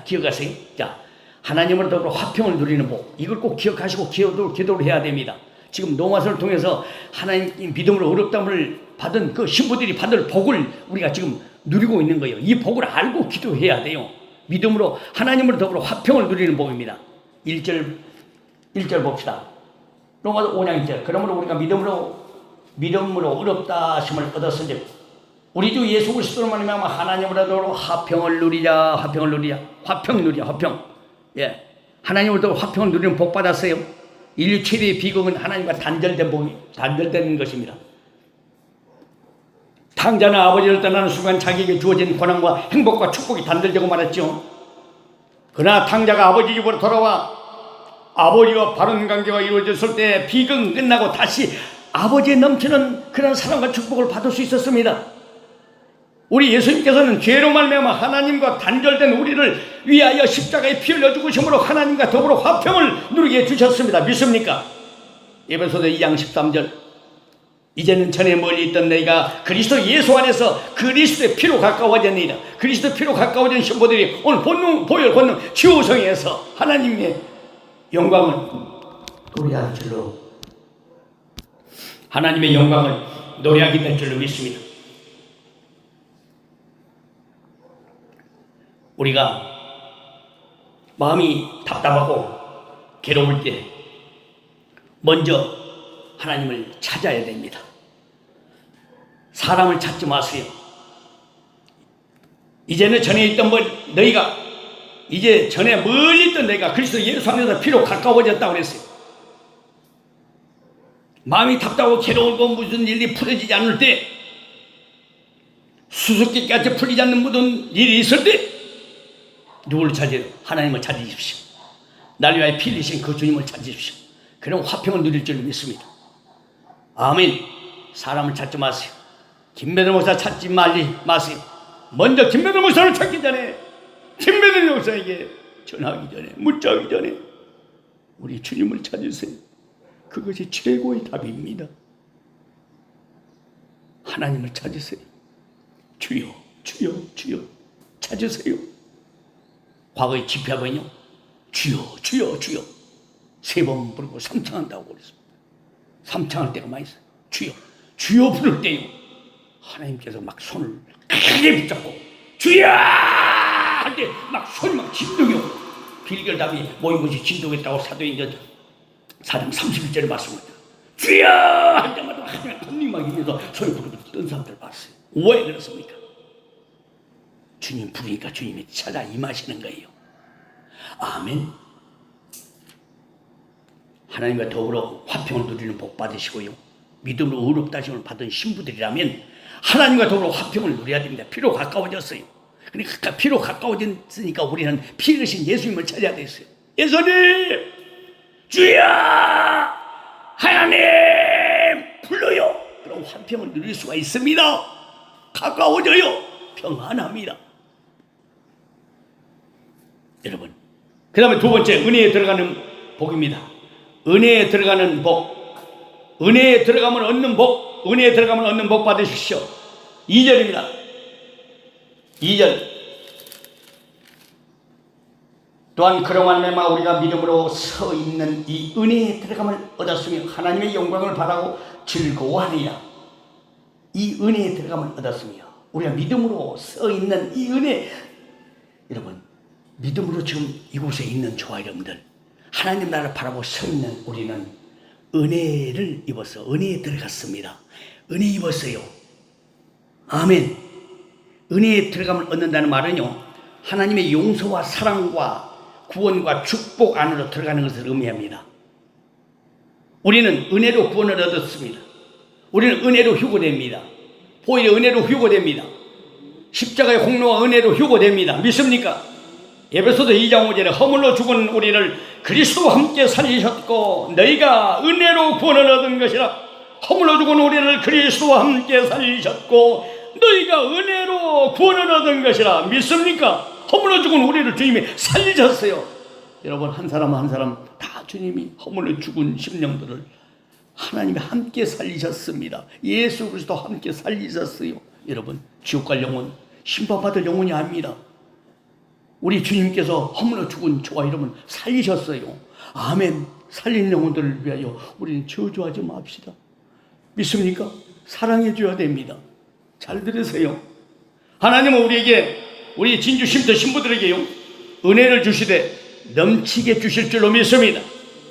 기억하세요? 자, 하나님으로 더불어 화평을 누리는 복, 이걸 꼭 기억하시고 기도를 해야 됩니다. 지금 로마서를 통해서 하나님 믿음으로 어렵다움을 받은 그 신부들이 받을 복을 우리가 지금 누리고 있는 거예요. 이 복을 알고 기도해야 돼요. 믿음으로 하나님으로 더불어 화평을 누리는 복입니다. 1절 봅시다. 로마서 5장 1절. 그러므로 우리가 믿음으로 어렵다 하심을 얻었은즉 우리 주 예수 그리스도로 말미암아 하나님으로 더불어 화평을 누리자. 화평. 하나님으로 더불어 화평을 누리는 복 받았어요. 인류 최대의 비극은 하나님과 단절된 것입니다. 탕자는 아버지를 떠나는 순간 자기에게 주어진 권한과 행복과 축복이 단절되고 말았죠. 그러나 탕자가 아버지 집으로 돌아와 아버지와 바른 관계가 이루어졌을 때 비극은 끝나고 다시 아버지의 넘치는 그런 사랑과 축복을 받을 수 있었습니다. 우리 예수님께서는 죄로 말미암아 하나님과 단절된 우리를 위하여 십자가에 피 흘려 죽으심으로 하나님과 더불어 화평을 누리게 해주셨습니다. 믿습니까? 에베소서 2장 13절. 이제는 전에 멀리 있던 너희가 그리스도 예수 안에서 그리스도의 피로 가까워졌느니라. 그리스도의 피로 가까워진 신부들이 오늘 보혈 권능 치유성에서 하나님의 영광을 노래할 줄로, 하나님의 영광을 노래하게 될 줄로 믿습니다. 우리가 마음이 답답하고 괴로울 때 먼저 하나님을 찾아야 됩니다. 사람을 찾지 마세요. 이제는 전에 있던 너희가, 이제 전에 멀리 있던 너희가 그리스도 예수 안에서 피로 가까워졌다고 그랬어요. 마음이 답답하고 괴로울고 무슨 일이 풀어지지 않을 때, 수수께끼같이 풀리지 않는 모든 일이 있을 때 누구를 찾아요? 하나님을 찾으십시오. 날 위하여 피 흘리신 그 주님을 찾으십시오. 그럼 화평을 누릴 줄 믿습니다. 아멘. 사람을 찾지 마세요. 김배들 목사 찾지 마세요. 먼저 김배들 목사를 찾기 전에, 김배들 목사에게 전하기 전에, 묻자기 전에 우리 주님을 찾으세요. 그것이 최고의 답입니다. 하나님을 찾으세요. 주여 찾으세요. 과거의 집회하면요, 주여 3번 부르고 3창한다고 그랬습니다. 3창할 때가 많이 있어요. 주여 부를 때요, 하나님께서 막 손을 크게 붙잡고 주여 할 때 막 손이 막 진동이 오고, 빌결답이 모인 것이 진동했다고 사도행전 4장 31절에 말씀합니다. 주여 할 때마다 하나님의 권능이 막 이면서 손이 부르고 뜬 사람들 봤어요. 왜 그렇습니까? 주님 부르니까 주님이 찾아 임하시는 거예요. 아멘. 하나님과 더불어 화평을 누리는 복 받으시고요, 믿음으로 어렵다심을 받은 신부들이라면 하나님과 더불어 화평을 누려야 됩니다. 피로 가까워졌어요. 그러니까 피로 가까워졌으니까 우리는 피 흘리신 예수님을 찾아야 됐어요. 예수님, 주여, 하나님 불러요. 그럼 화평을 누릴 수가 있습니다. 가까워져요. 평안합니다. 여러분, 그 다음에 두 번째, 은혜에 들어가는 복입니다. 은혜에 들어가는 복, 은혜에 들어가면 얻는 복, 은혜에 들어가면 얻는 복 받으십시오. 2절입니다. 2절. 또한 그로 말미암아 우리가 믿음으로 서 있는 이 은혜에 들어감을 얻었으며 하나님의 영광을 바라고 즐거워하리라. 이 은혜에 들어감을 얻었으며 우리가 믿음으로 서 있는 이 은혜, 여러분, 믿음으로 지금 이곳에 있는 저와 여러분들, 하나님 나라를 바라보고 서 있는 우리는 은혜를 입어서 은혜에 들어갔습니다. 은혜 입었어요. 아멘. 은혜에 들어감을 얻는다는 말은요, 하나님의 용서와 사랑과 구원과 축복 안으로 들어가는 것을 의미합니다. 우리는 은혜로 구원을 얻었습니다. 우리는 은혜로 휴거됩니다. 보혈의 은혜로 휴거됩니다. 십자가의 공로와 은혜로 휴거됩니다. 믿습니까? 에베소서 2장 5절에 허물로 죽은 우리를 그리스도와 함께 살리셨고 너희가 은혜로 구원을 얻은 것이라. 허물로 죽은 우리를 그리스도와 함께 살리셨고 너희가 은혜로 구원을 얻은 것이라. 믿습니까? 허물로 죽은 우리를 주님이 살리셨어요. 여러분, 한 사람 한 사람 다 주님이 허물로 죽은 심령들을 하나님이 함께 살리셨습니다. 예수 그리스도 함께 살리셨어요. 여러분, 지옥 갈 영혼, 심판받을 영혼이 아닙니다. 우리 주님께서 허물로 죽은 저와 여러분 살리셨어요. 아멘. 살린 영혼들을 위하여 우리는 저주하지 맙시다. 믿습니까? 사랑해 줘야 됩니다. 잘 들으세요. 하나님은 우리에게, 우리 진주 쉼터 신부들에게요, 은혜를 주시되 넘치게 주실 줄로 믿습니다.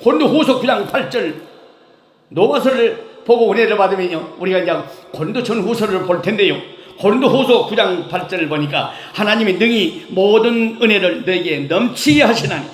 고린도후서 9장 8절 노바서를 보고 은혜를 받으면요, 우리가 이제 고린도전 후서를 볼 텐데요, 고린도후서 9장 8절을 보니까 하나님이 능히 모든 은혜를 너에게 넘치게 하시나니,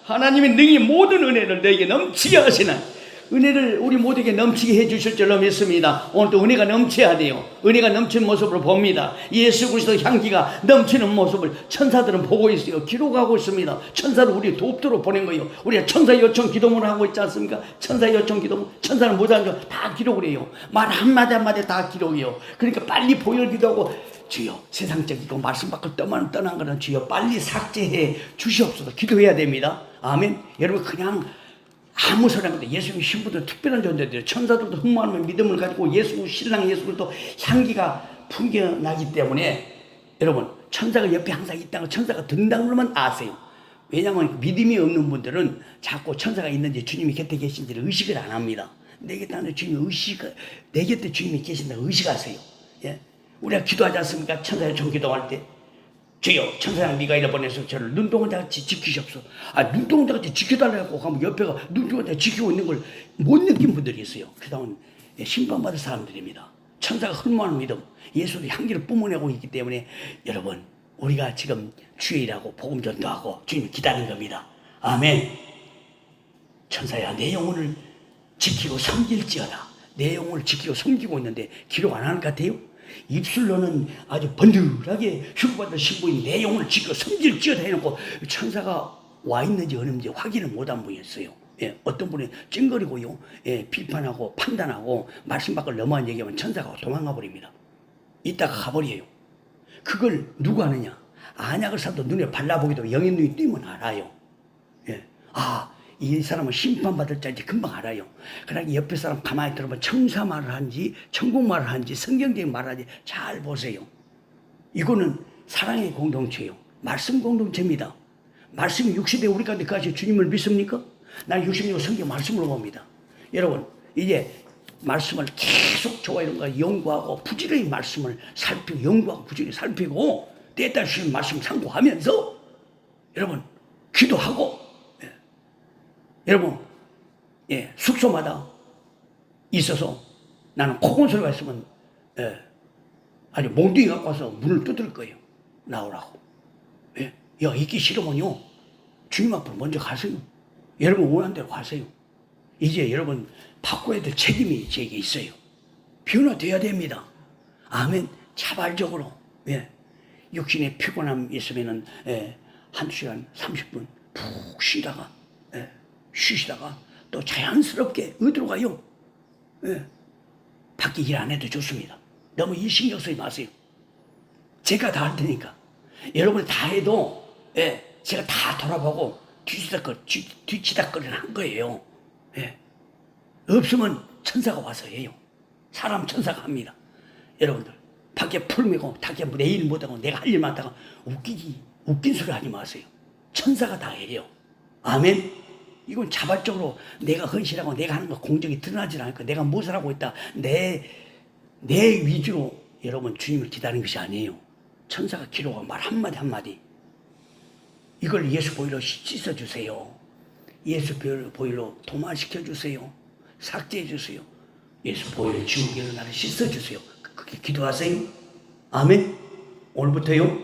하나님이 능히 모든 은혜를 너에게 넘치게 하시나니, 은혜를 우리 모두에게 넘치게 해주실 줄로 믿습니다. 오늘도 은혜가 넘쳐야 돼요. 은혜가 넘치는 모습을 봅니다. 예수 그리스도 향기가 넘치는 모습을 천사들은 보고 있어요. 기록하고 있습니다. 천사를 우리 돕도록 보낸 거예요. 우리가 천사 요청 기도문을 하고 있지 않습니까? 천사 요청 기도문, 천사는 못하는 다 기록을 해요. 말 한마디 한마디 다 기록해요. 그러니까 빨리 보혈 기도하고, 주여 세상적이고 말씀 밖을 떠난 거는 주여 빨리 삭제해 주시옵소서 기도해야 됩니다. 아멘. 여러분, 그냥 아무 소리 안 하는데 예수님 신부들은 특별한 존재들이에요. 천사들도 흥망하는 믿음을 가지고 예수, 신랑 예수 그리스도 향기가 풍겨나기 때문에, 여러분, 천사가 옆에 항상 있다는 걸 천사가 듣는다는 것만 아세요. 왜냐하면 믿음이 없는 분들은 자꾸 천사가 있는지 주님이 곁에 계신지를 의식을 안 합니다. 내 곁에 주님이 내 곁에 주님이 계신다고 의식하세요. 예? 우리가 기도하지 않습니까? 천사의 종 기도할 때, 주여 천사장 미가엘을 보내서 저를 눈동자같이 지키시옵소서. 눈동자같이 지켜달라고 하면 옆에가 눈동자같이 지키고 있는 걸 못 느낀 분들이 있어요. 그 다음은 심판받을 사람들입니다. 천사가 흠모하는 믿음, 예수의 향기를 뿜어내고 있기 때문에, 여러분, 우리가 지금 주의 일하고 복음 전도하고 주님 기다리는 겁니다. 아멘. 천사야, 내 영혼을 지키고 섬길지어다. 내 영혼을 지키고 섬기고 있는데 기록 안 하는 것 같아요? 입술로는 아주 번들하게 흉받은 신부인 내 영혼을 지키고 섬길지어다 해놓고 천사가 와 있는지 없는지 확인을 못한 분이 있어요. 예, 어떤 분이 찡거리고요, 예, 비판하고 판단하고 말씀 밖을 너무한 얘기하면 천사가 도망가 버립니다. 이따가 가버려요. 그걸 누가 아느냐? 안약을 사도 눈에 발라보기도 영의 눈이 뜨면 알아요. 예, 이 사람은 심판받을 자인지 금방 알아요. 그러니까 옆에 사람 가만히 들어보면 청사 말을 하는지 천국 말을 하는지 성경적인 말을 하는지 잘 보세요. 이거는 사랑의 공동체예요. 말씀 공동체입니다. 말씀이 육신에 우리 가운데 그하시 주님을 믿습니까? 난 66 성경 말씀으로 봅니다. 여러분, 이제 말씀을 계속 저와 이런가 연구하고 부지런히 말씀을 살피고 연구하고 부지런히 살피고 때에 따라 주신 말씀 참고하면서 여러분 기도하고, 여러분, 예, 숙소마다 있어서 나는 코곤 소리가 있으면, 예, 아주 몽둥이 갖고 와서 문을 두드릴 거예요. 나오라고. 예, 야, 있기 싫으면요, 주님 앞으로 먼저 가세요. 여러분 원하는 대로 가세요. 이제 여러분 바꿔야 될 책임이 제게 있어요. 변화돼야 됩니다. 아멘. 자발적으로, 예, 육신에 피곤함 있으면은, 예, 1시간 30분 푹 쉬다가, 예, 쉬시다가 또 자연스럽게 어디로 가요? 예, 밖에 일 안 해도 좋습니다. 너무 일 신경 쓰지 마세요. 제가 다 할 테니까. 여러분이 다 해도, 예, 제가 다 돌아보고 뒤치다거리를 한 거예요. 예. 없으면 천사가 와서 해요. 사람 천사가 합니다. 여러분들 밖에 풀매고 밖에 내일 못하고 내가 할 일만 하다가 웃긴 소리 하지 마세요. 천사가 다 해요. 아멘. 이건 자발적으로 내가 헌신하고 내가 하는 거 공적이 드러나지 않을까. 내가 무엇을 하고 있다. 내 위주로 여러분 주님을 기다리는 것이 아니에요. 천사가 기록한 말 한마디 한마디. 이걸 예수 보혈로 씻어주세요. 예수 보혈로 도마시켜주세요. 삭제해주세요. 예수 보혈로 지우개로 나를 씻어주세요. 그렇게 기도하세요. 아멘. 오늘부터요.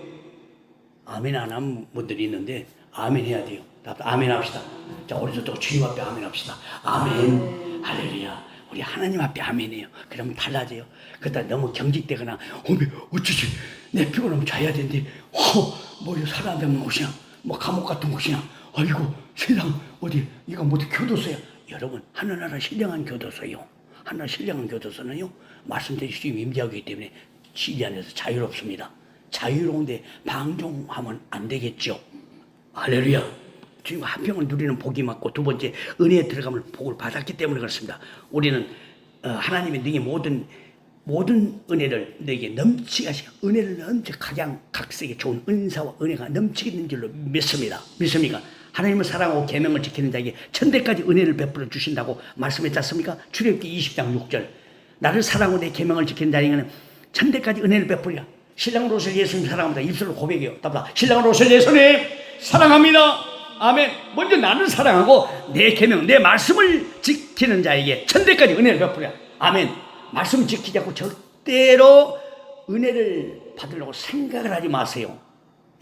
아멘 안 하는 분들이 있는데 아멘 해야 돼요. 아멘 합시다. 자, 오른손도 주님 앞에 아멘 합시다. 아멘. 할렐루야. 우리 하나님 앞에 아멘해요. 그러면 달라져요. 그러다 너무 경직되거나 어쩌지 내 피곤하면 자야 되는데 뭐 사람한테 뭐 그냥 뭐 감옥 같은 곳이나 아이고 신랑 어디 이거 뭐 교도소야. 여러분 하늘나라 신령한 교도소요. 하늘 신령한 교도소는요 말씀드린 주님 임재하기 때문에 지리 안에서 자유롭습니다. 자유로운데 방종하면 안 되겠죠. 할렐루야. 주님 한평을 누리는 복이 맞고 두 번째 은혜에 들어가면 복을 받았기 때문에 그렇습니다. 우리는 하나님의 능히 모든 은혜를 너에게 넘치게 하시고 은혜를 가장 각색에 좋은 은사와 은혜가 넘치게 있는 줄로 믿습니다. 믿습니까? 하나님을 사랑하고 계명을 지키는 자에게 천대까지 은혜를 베풀어 주신다고 말씀했지 않습니까? 출애굽기 20장 6절. 나를 사랑하고 내 계명을 지키는 자에게는 천대까지 은혜를 베풀리라. 신랑으로 오실 예수님 사랑합니다. 입술로 고백해요. 답답. 신랑으로 오실 예수님 사랑합니다. 아멘. 먼저 나를 사랑하고 내 계명, 내 말씀을 지키는 자에게 천대까지 은혜를 베풀리라. 아멘. 말씀 지키지 않고 절대로 은혜를 받으려고 생각을 하지 마세요.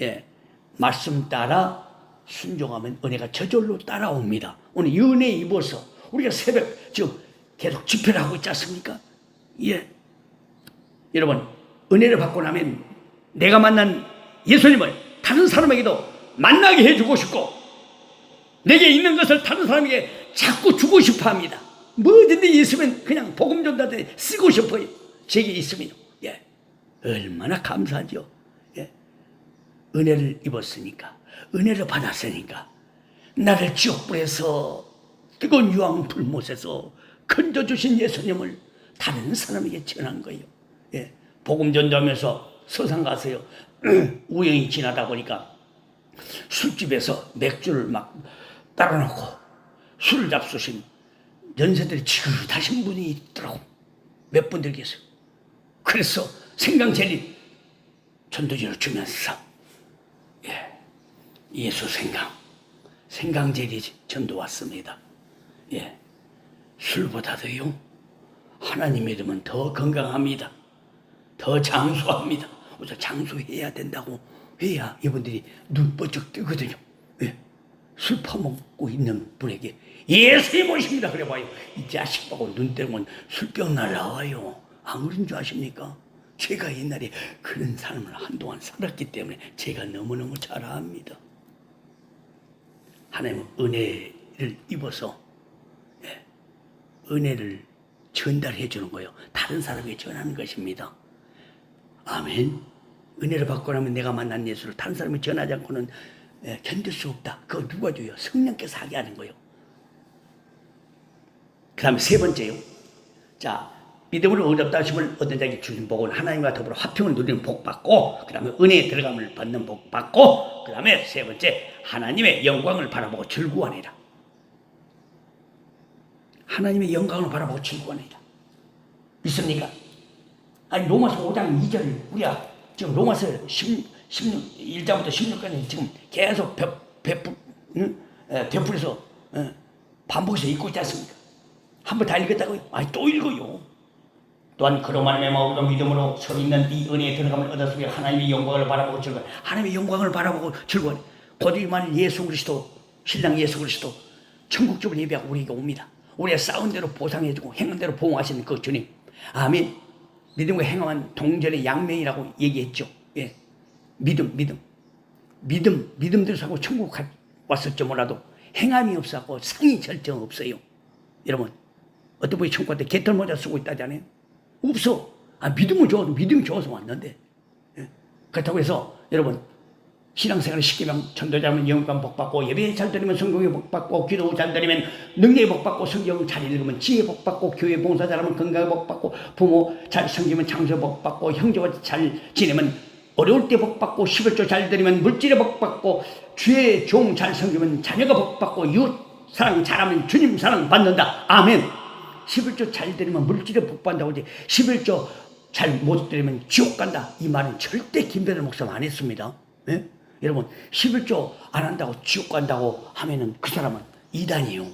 예, 말씀 따라 순종하면 은혜가 저절로 따라옵니다. 오늘 이 은혜 입어서 우리가 새벽 지금 계속 집회를 하고 있지 않습니까? 예, 여러분 은혜를 받고 나면 내가 만난 예수님을 다른 사람에게도 만나게 해주고 싶고 내게 있는 것을 다른 사람에게 자꾸 주고 싶어 합니다. 뭐든지 있으면 그냥 복음 전달에 쓰고 싶어요. 제게 있으면. 예. 얼마나 감사하죠. 예. 은혜를 입었으니까, 은혜를 받았으니까, 나를 지옥불에서 뜨거운 유황 불못에서 건져주신 예수님을 다른 사람에게 전한 거예요. 예. 복음 전도하면서 서상 가서요. 우연히 지나다 보니까 술집에서 맥주를 막 따라놓고 술을 잡수신 연세들이 지긋하신 분이 있더라고. 몇 분들 계세요. 그래서 생강젤리 전도지를 주면서 예수 생강젤리 전도 왔습니다. 예, 술보다도요 하나님 믿으면 더 건강합니다. 더 장수합니다. 우선 장수해야 된다고 해야 이분들이 눈 번쩍 뜨거든요. 예. 술 퍼먹고 있는 분에게 예수님 오십니다. 그래 봐요. 이 자식 보고 눈 떼면 술병 날라와요. 안 그런 줄 아십니까? 제가 옛날에 그런 삶을 한동안 살았기 때문에 제가 너무너무 잘 압니다. 하나님은 은혜를 입어서 은혜를 전달해 주는 거예요. 다른 사람에게 전하는 것입니다. 아멘. 은혜를 받고 나면 내가 만난 예수를 다른 사람이 전하지 않고는 견딜 수 없다. 그거 누가 줘요? 성령께서 하게 하는 거예요. 그 다음에 세 번째요. 자, 믿음으로 어렵다 하심을 얻은 자에게 주신 복은 하나님과 더불어 화평을 누리는 복 받고, 그 다음에 은혜에 들어감을 받는 복 받고, 그 다음에 세 번째 하나님의 영광을 바라보고 즐거워하니라. 하나님의 영광을 바라보고 즐거워하니라. 믿습니까? 아니 로마서 5장 2절 우리가 지금 로마서 1장부터 16까지 지금 계속 베풀어서 반복해서 읽고 있지 않습니까? 한번 다 읽었다고요? 아니 또 읽어요. 또한 그로만 마음으로 믿음으로 서로 있는 이 은혜에 들어감을 얻었으며 하나님의 영광을 바라보고 즐거워. 하나님의 영광을 바라보고 즐거워. 거듭난 예수 그리스도, 신랑 예수 그리스도 천국집을 예배하고 우리에게 옵니다. 우리가 싸운 대로 보상해주고 행한 대로 보응하시는 그 주님. 아멘. 믿음과 행함은 동전의 양면이라고 얘기했죠. 예. 믿음대로 사고 천국 왔을지 몰라도 행함이 없어서 상이 절정 없어요. 여러분, 어떤 분이 천국 때 개털 모자 쓰고 있다잖아요. 없어. 믿음이 좋아서 왔는데. 예. 그렇다고 해서 여러분, 신앙생활을 쉽게 하면 전도자면 영감 복받고, 예배 잘 드리면 성공의 복받고, 기도 잘 드리면 능력의 복받고, 성경 잘 읽으면 지혜 복받고, 교회 봉사 잘하면 건강의 복받고, 부모 잘 섬기면 장수 복받고, 형제와 잘 지내면 어려울 때 복받고, 11조 잘 드리면 물질의 복받고, 주의 종 잘 섬기면 자녀가 복받고, 이웃 사랑 잘하면 주님 사랑 받는다. 아멘. 11조 잘 드리면 물질의 복받는다고 하지 11조 잘 못 드리면 지옥 간다. 이 말은 절대 김대중 목사님 안 했습니다. 예? 여러분 11조 안 한다고 지옥 간다고 하면은 그 사람은 이단이에요.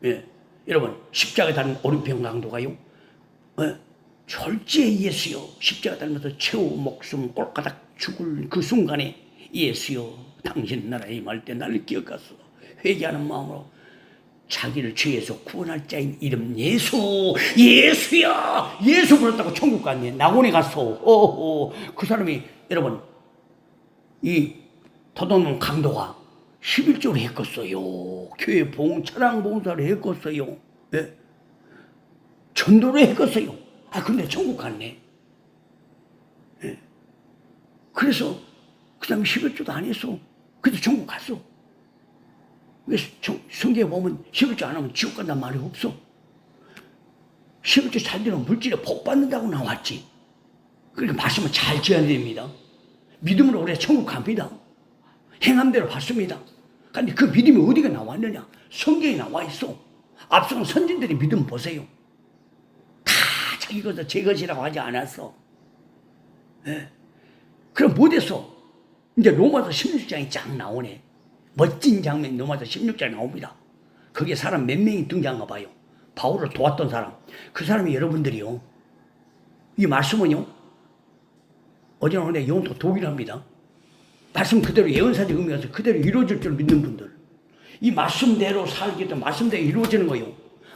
예. 여러분 십자가 달린 오른편 강도가요. 절제 예수여 십자가 달면서 최후 목숨 꼴가닥 죽을 그 순간에 예수여 당신 나라에 임할 때 나를 기억하소. 회개하는 마음으로 자기를 죄에서 구원할 자인 이름 예수야 예수 불렀다고 천국 갔네. 낙원에 갔어. 그 사람이 여러분 이 도둑놈 강도가 11조를 했겠어요. 교회 차량 봉사를 했겠어요. 예? 전도를 했겠어요. 근데 천국 갔네. 예? 그래서 그 다음에 11조도 안 했어. 그래도 천국 갔어. 왜 성경에 보면 11조 안 하면 지옥 간단 말이 없어. 11조 잘 되면 물질에 복 받는다고 나왔지. 그러니까 말씀을 잘 지어야 됩니다. 믿음으로 우리가 천국 갑니다. 행함대로 받습니다. 그런데 그 믿음이 어디가 나왔느냐? 성경에 나와 있어. 앞선 선진들의 믿음 보세요. 다 자기 것도 제 것이라고 하지 않았어. 예. 그럼 못해서 이제 로마서 16장이 쫙 나오네. 멋진 장면이 로마서 16장에 나옵니다. 거기에 사람 몇 명이 등장한가 봐요. 바울을 도왔던 사람. 그 사람이 여러분들이요. 이 말씀은요. 어제는 오늘 영도 독일합니다. 말씀 그대로 예언사적 의미에서 그대로 이루어질 줄 믿는 분들. 이 말씀대로 살기 때문에 말씀대로 이루어지는 거예요.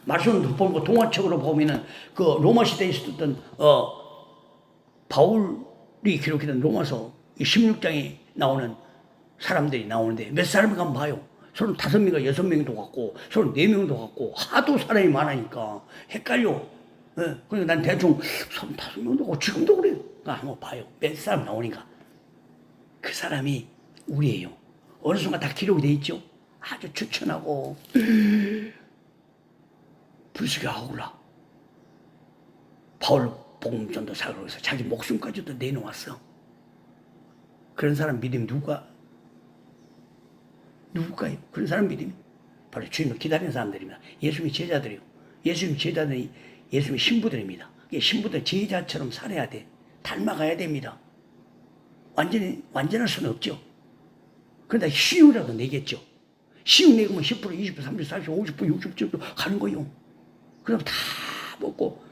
말씀을 보고 동화책으로 보면은 그 로마 시대에 있었던 바울이 기록했던 로마서 16장에 나오는 사람들이 나오는데 몇 사람이 가면 봐요. 35명인가 6명도 같고 34명도 같고 하도 사람이 많으니까 헷갈려. 예. 그래서 난 대충 35명도 같고 지금도 그래요. 한번 봐요. 몇 사람 나오니까. 그 사람이 우리예요. 어느 순간 다 기록이 돼 있죠. 아주 추천하고 불쌍히 하고라. 바울 복음전도 사역을 해서 자기 목숨까지도 내놓았어. 그런 사람 믿음이 누굴까요? 그런 사람 믿음이 바로 주님을 기다리는 사람들입니다. 예수님의 제자들이요. 예수님의 제자들이 예수님의 신부들입니다. 신부들 제자처럼 살아야 돼. 닮아가야 됩니다. 완전할 수는 없죠. 그러다 시우라도 내겠죠. 시우 내면 10%, 20%, 30%, 40%, 50%, 60% 가는 거요. 그럼 다 먹고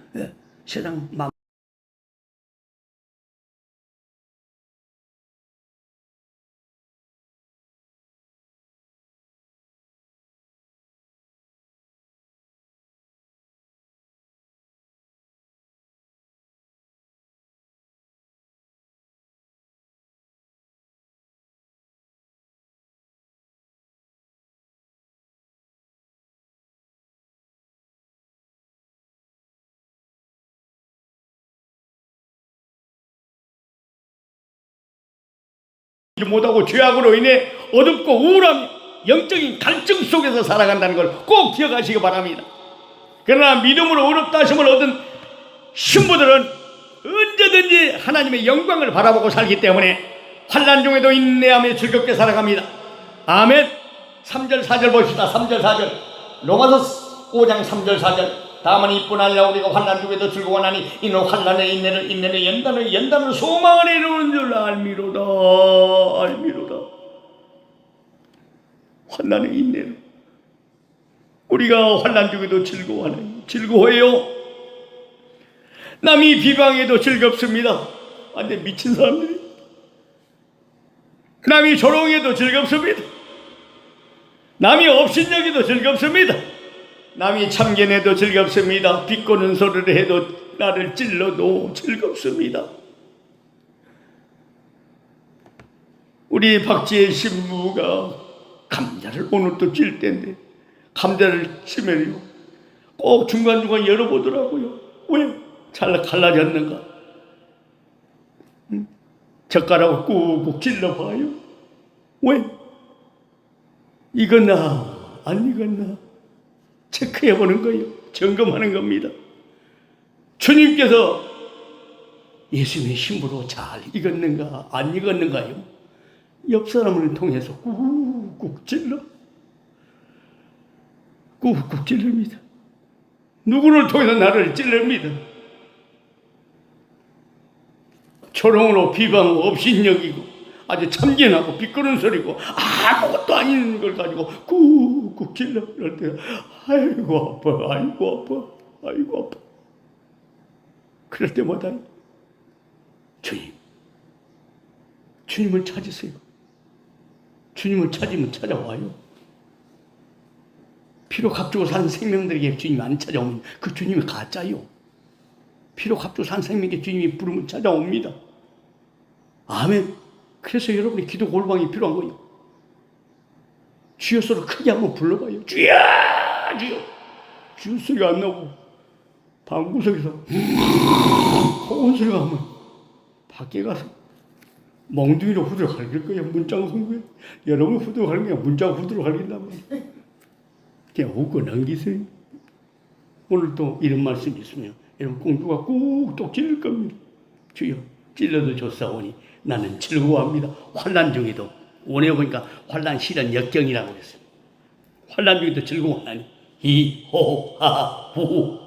세상 막 못하고 죄악으로 인해 어둡고 우울함, 영적인 갈증 속에서 살아간다는 걸 꼭 기억하시기 바랍니다. 그러나 믿음으로 어렵다 하심을 얻은 신부들은 언제든지 하나님의 영광을 바라보고 살기 때문에 환난 중에도 인내하며 즐겁게 살아갑니다. 아멘. 3절 4절 봅시다. 3절 4절 로마서 5장 3절 4절 다만 이뿐 아니라 우리가 환난 중에도 즐거워하니 이는 환난의 인내를 연단을 소망을 이루는 줄 알미로다. 환난의 인내를 우리가 환난 중에도 즐거워해요. 남이 비방해도 즐겁습니다. 근데 미친 사람들이 남이 조롱해도 즐겁습니다. 남이 업신여기도 즐겁습니다. 남이 참견해도 즐겁습니다. 비꼬는 소리를 해도 나를 찔러도 즐겁습니다. 우리 박지혜 신부가 감자를 오늘 또 찔 때인데 감자를 치면요 꼭 중간중간 열어보더라고요. 왜? 잘 갈라졌는가? 젓가락을 꾹꾹 찔러봐요. 왜? 익었나 안 익었나 체크해보는 거예요. 점검하는 겁니다. 주님께서 예수님의 신부로 잘 익었는가 안 익었는가요? 옆 사람을 통해서 꾹꾹 찔릅니다. 누구를 통해서 나를 찔릅니다. 조롱으로 비방하고 업신여기고 아주 참견하고 비꼬는 소리고 아무것도 아닌 걸 가지고 꾹꾹 찔러. 그럴 때 아이고 아파. 그럴 때마다 주님을 찾으세요. 주님을 찾으면 찾아와요. 피로 값주고 산 생명들에게 주님이 안 찾아오면 그 주님이 가짜요. 피로 값주고 산 생명에게 주님이 부르면 찾아옵니다. 아멘. 그래서 여러분이 기도 골방이 필요한 거예요. 주여 소리 크게 한번 불러봐요. 주여! 주여! 주여 소리가 안 나고 방구석에서 호은 소리가 나면 밖에 가서 멍둥이로 후드로 갈길 거예요. 문장 송구에 여러분 후드로 갈기면 문장 후드로 갈긴단 말이에요. 그냥 웃고 넘기세요. 오늘 또 이런 말씀이 있으면 여러분 공주가 꾹 찔릴 겁니다. 주여 찔러도 좋사오니 나는 즐거워합니다. 환난 중에도 원해 보니까 환난 실은 역경이라고 그랬어요. 환난 중에도 즐거워하니 이호하후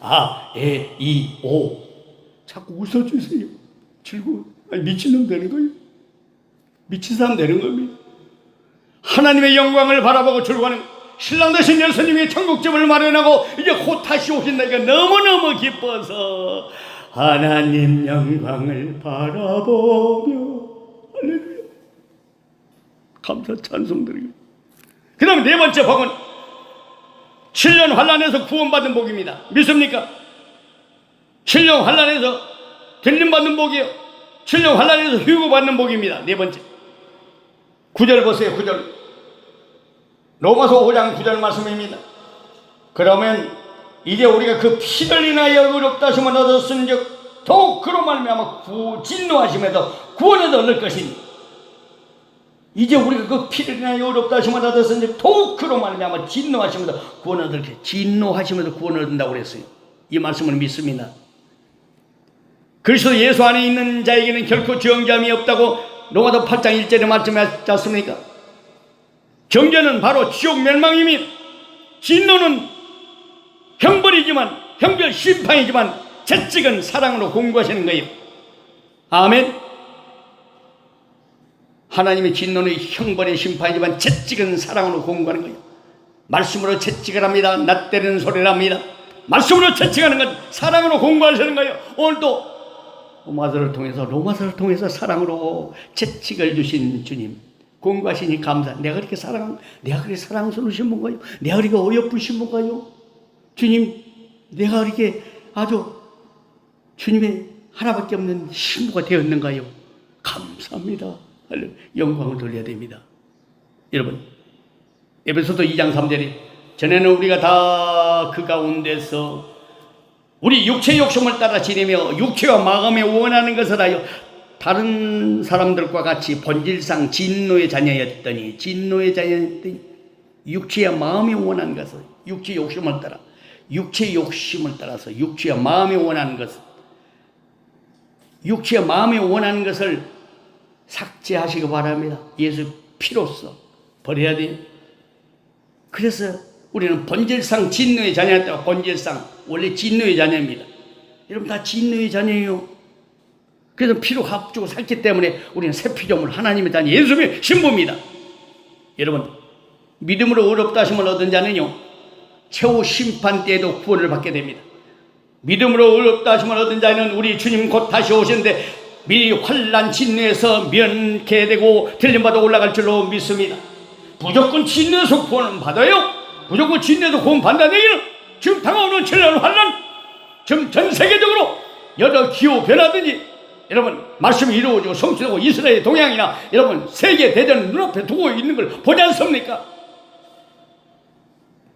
아에이오 자꾸 웃어주세요. 즐거워. 아니 미친놈 되는 거예요. 미친 사람 되는 겁니다. 하나님의 영광을 바라보고 즐거워하는 신랑 되신 예수님이 천국집을 마련하고 이제 곧 다시 오신다니까 너무너무 기뻐서 하나님 영광을 바라보며 할렐루야 감사 찬송드리고 그 다음에 네 번째 복은 7년 환난에서 구원받는 복입니다. 믿습니까? 7년 환난에서 들림받는 복이요 7년 환난에서 휴고받는 복입니다. 네 번째 9절 보세요. 9절 로마서 5장 9절 말씀입니다. 그러면 이제 우리가 그 피를 인하여 의롭다 하심을 얻었은즉 더욱 그로 말미암아 진노하심에서 구원을 얻을 것이니 이제 우리가 그 피를 인하여 의롭다 하심을 얻었은즉 더욱 그로 말미암아 진노하심에서 구원을 얻을 것이니 진노하심에서 구원을 얻는다고 그랬어요. 이 말씀을 믿습니다. 그리스도 예수 안에 있는 자에게는 결코 정죄함이 없다고 로마서 8장 1절에 말씀하지 않습니까? 정죄는 바로 지옥 멸망입니다. 진노는 형벌이지만 형벌 심판이지만 채찍은 사랑으로 공부하시는 거예요. 아멘. 하나님의 진노는 형벌의 심판이지만 채찍은 사랑으로 공부하는 거예요. 말씀으로 채찍을 합니다. 나 때리는 소리를 합니다. 말씀으로 채찍하는 건 사랑으로 공부하시는 거예요. 오늘도 로마서를 통해서 사랑으로 채찍을 주신 주님 공부하시니 감사. 내가 그렇게 사랑스러우신 분가요? 내가 그렇게 어여쁘신 분가요? 주님, 내가 그렇게 아주 주님의 하나밖에 없는 신부가 되었는가요? 감사합니다. 영광을 돌려야 됩니다. 여러분, 에베소서 2장 3절에 전에는 우리가 다 그 가운데서 우리 육체의 욕심을 따라 지내며 육체와 마음에 원하는 것을 하여 다른 사람들과 같이 본질상 진노의 자녀였더니 육체와 마음이 원하는 것을 육체의 욕심을 따라서 육체와 마음이 원하는 것을 삭제하시기 바랍니다. 예수 피로써 버려야 돼요. 그래서 우리는 본질상 진노의 자녀였다고. 본질상 원래 진노의 자녀입니다. 여러분 다 진노의 자녀예요. 그래서 피로 합주고 샀기 때문에 우리는 새 피조물 하나님의 자녀 예수님의 신부입니다. 여러분 믿음으로 의롭다 하심을 얻은 자는요 최후 심판 때에도 구원을 받게 됩니다. 믿음으로 의롭다 하심을 얻은 자는 우리 주님 곧 다시 오시는데 미리 환난 진노에서 면케 되고 들림받아 올라갈 줄로 믿습니다. 무조건 진노에서 구원을 받아요. 무조건 진노에서 구원 받는다는 얘기는 지금 다가오는 7년 환난 지금 전 세계적으로 여러 기후 변화든지 여러분 말씀이 이루어지고 성취되고 이스라엘 동양이나 여러분 세계 대전을 눈앞에 두고 있는 걸 보지 않습니까?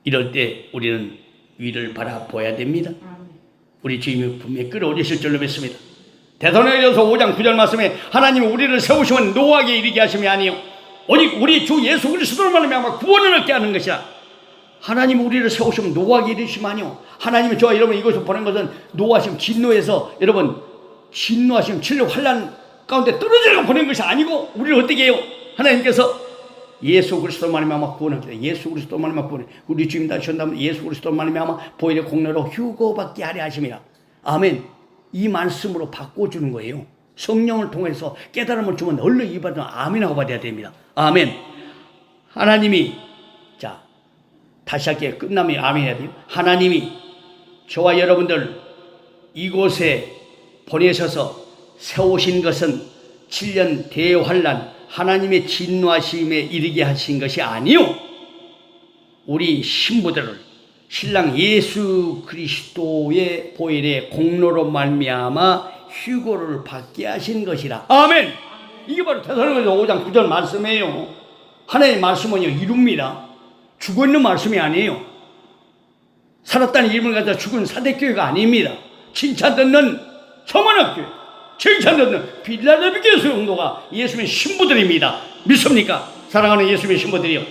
이럴 때 우리는 위를 바라보아야 됩니다. 우리 주님이 분명히 끌어올리실 줄로 믿습니다. 데살로니가서 5장 9절 말씀에 하나님이 우리를 세우시면 노하게 이르게 하심이 아니요 오직 우리 주 예수 그리스도로 말미암아 구원을 얻게 하는 것이라. 하나님이 우리를 세우시면 노하게 이르시면 아니요 하나님이 저와 여러분 이것을 보낸 것은 노하심 진노에서 여러분 진노하시면 진노 환난 가운데 떨어지려고 보낸 것이 아니고 우리를 어떻게 해요? 하나님께서 예수 그리스도 말미암아 구원합니다. 예수 그리스도 말미암아 구원. 우리 주님 다시 온다면 예수 그리스도 말미암아 보혈의 공로로 휴거받게 하려 하심이라. 아멘. 이 말씀으로 바꿔주는 거예요. 성령을 통해서 깨달음을 주면 얼른 이 받으면 아멘하고 받아야 됩니다. 아멘. 하나님이 자 다시 할게요. 끝나면 아멘해야 돼요. 하나님이 저와 여러분들 이곳에 보내셔서 세우신 것은 7년 대환난 하나님의 진노하심에 이르게 하신 것이 아니요 우리 신부들을 신랑 예수 그리스도의 보혈의 공로로 말미암아 휴거를 받게 하신 것이라. 아멘. 이게 바로 데살로니가서 5장 9절 말씀이에요. 하나님의 말씀은요 이룹니다. 죽어있는 말씀이 아니에요. 살았다는 이름을 가지고 죽은 사대교회가 아닙니다. 칭찬 듣는 성원학교회, 칭찬 듣는 빌라델비아 성도가 예수님의 신부들입니다. 믿습니까? 사랑하는 예수님의 신부들이요,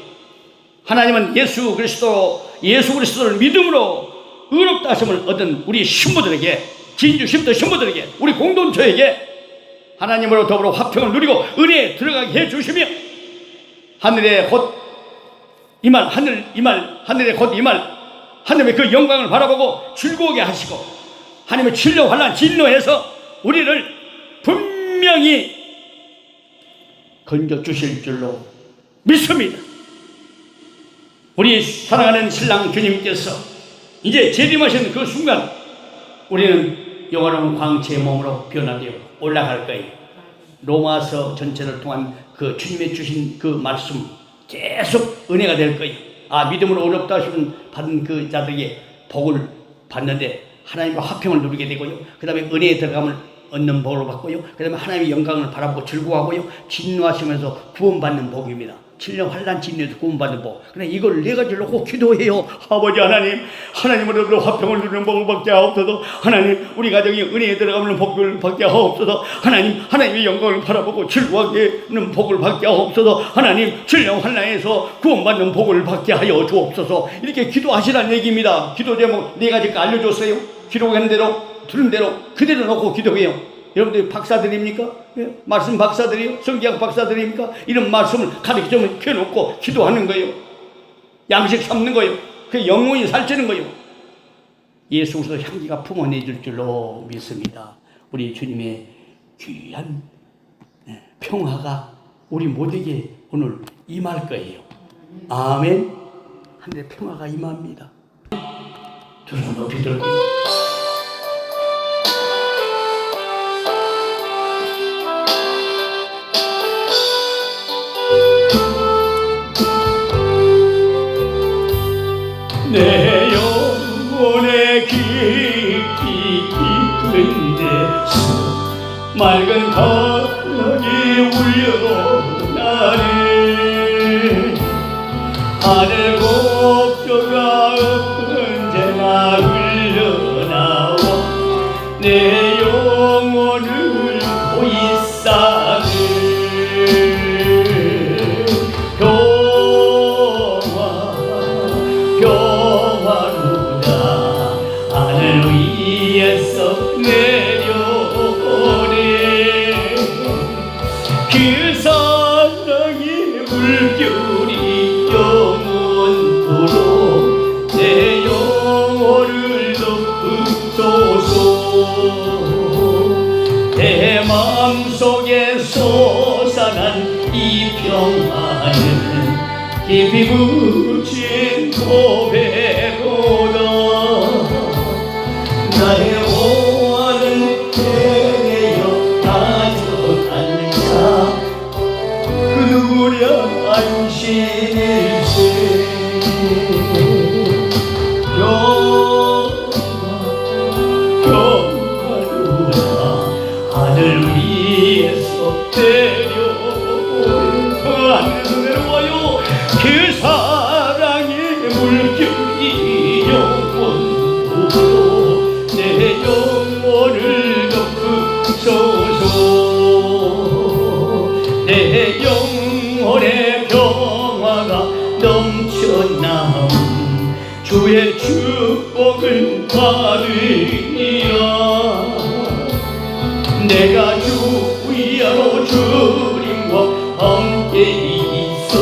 하나님은 예수 그리스도를 믿음으로 의롭다 하심을 얻은 우리 신부들에게, 진주 신부들 신부들에게, 우리 공동체에게 하나님으로 더불어 화평을 누리고 은혜에 들어가게 해주시며 하늘에 곧 이말 하나님의 그 영광을 바라보고 즐거우게 하시고 하나님의 진노 환난 진노에서 우리를 분명히 건져주실 줄로 믿습니다. 우리 사랑하는 신랑 주님께서 이제 재림하시는 그 순간 우리는 영화로운 광채의 몸으로 변화되어 올라갈 거예요. 로마서 전체를 통한 그 주님의 주신 그 말씀 계속 은혜가 될 거예요. 믿음으로 어렵다 하시면 받은 그 자들에게 복을 받는데 하나님과 화평을 누리게 되고요. 그 다음에 은혜에 들어감을 얻는 복을 받고요. 그 다음에 하나님의 영광을 바라보고 즐거워하고요. 진노하시면서 구원받는 복입니다. 7년 환난 진노에서 구원받는 복. 그래 이걸 네 가지를 놓고 기도해요. 아버지 하나님으로 화평을 누리는 복을 받게 하옵소서. 하나님, 우리 가정이 은혜에 들어가는 복을 받게 하옵소서. 하나님의 영광을 바라보고 즐거워하게 하는 복을 받게 하옵소서. 하나님, 7년 환난에서 구원받는 복을 받게 하여 주옵소서. 이렇게 기도하시라는 얘기입니다. 기도 제목 네 가지 알려줬어요. 기록한 대로 들은 대로 그대로 놓고 기도해요. 여러분들 박사들입니까? 예? 말씀 박사들이요? 성경 박사들입니까? 이런 말씀을 가르쳐 펴놓고 기도하는 거예요. 양식 삼는 거예요. 그 영혼이 살찌는 거예요. 예수 그리스도 향기가 품어내줄 줄로 믿습니다. 우리 주님의 귀한 평화가 우리 모두에게 오늘 임할 거예요. 아멘. 하늘의 평화가 임합니다. 두 손 높이 들고요. 내 영혼의 깊이 깊은 데서 맑은 강이 울려나네. 하늘 곡조가 언제나 흘러나와 내 영혼을 보이사네. 하늘 위에서 내려오네. 그 사랑의 물결이 영원토록 내 영혼을 덮으소서. 내 마음속에 솟아난 이 평화는 깊이 묻힌 고백보다 나의 원하는 되어 가져간 자 그 누구랴 안심일세. 영원하노라. 하늘 위에서 내려오는 하늘에서 내려와요. 그 사랑의 물결이 영원토록 내 영혼을 덮으소서. 내 영혼의 평화가 넘쳐나온 주의 축복을 받으리라. 내가 주 위하로 주님과 함께 있어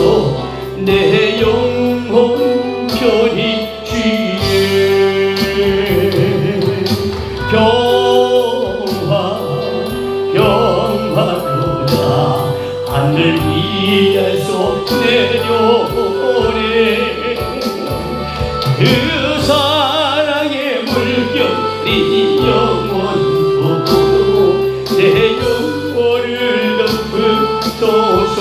내 영혼 편히 쉬네. 평화로다. 하늘 위에서 내려오네. 그 사랑의 물결이 영원토록 내 영혼을 덮으소서.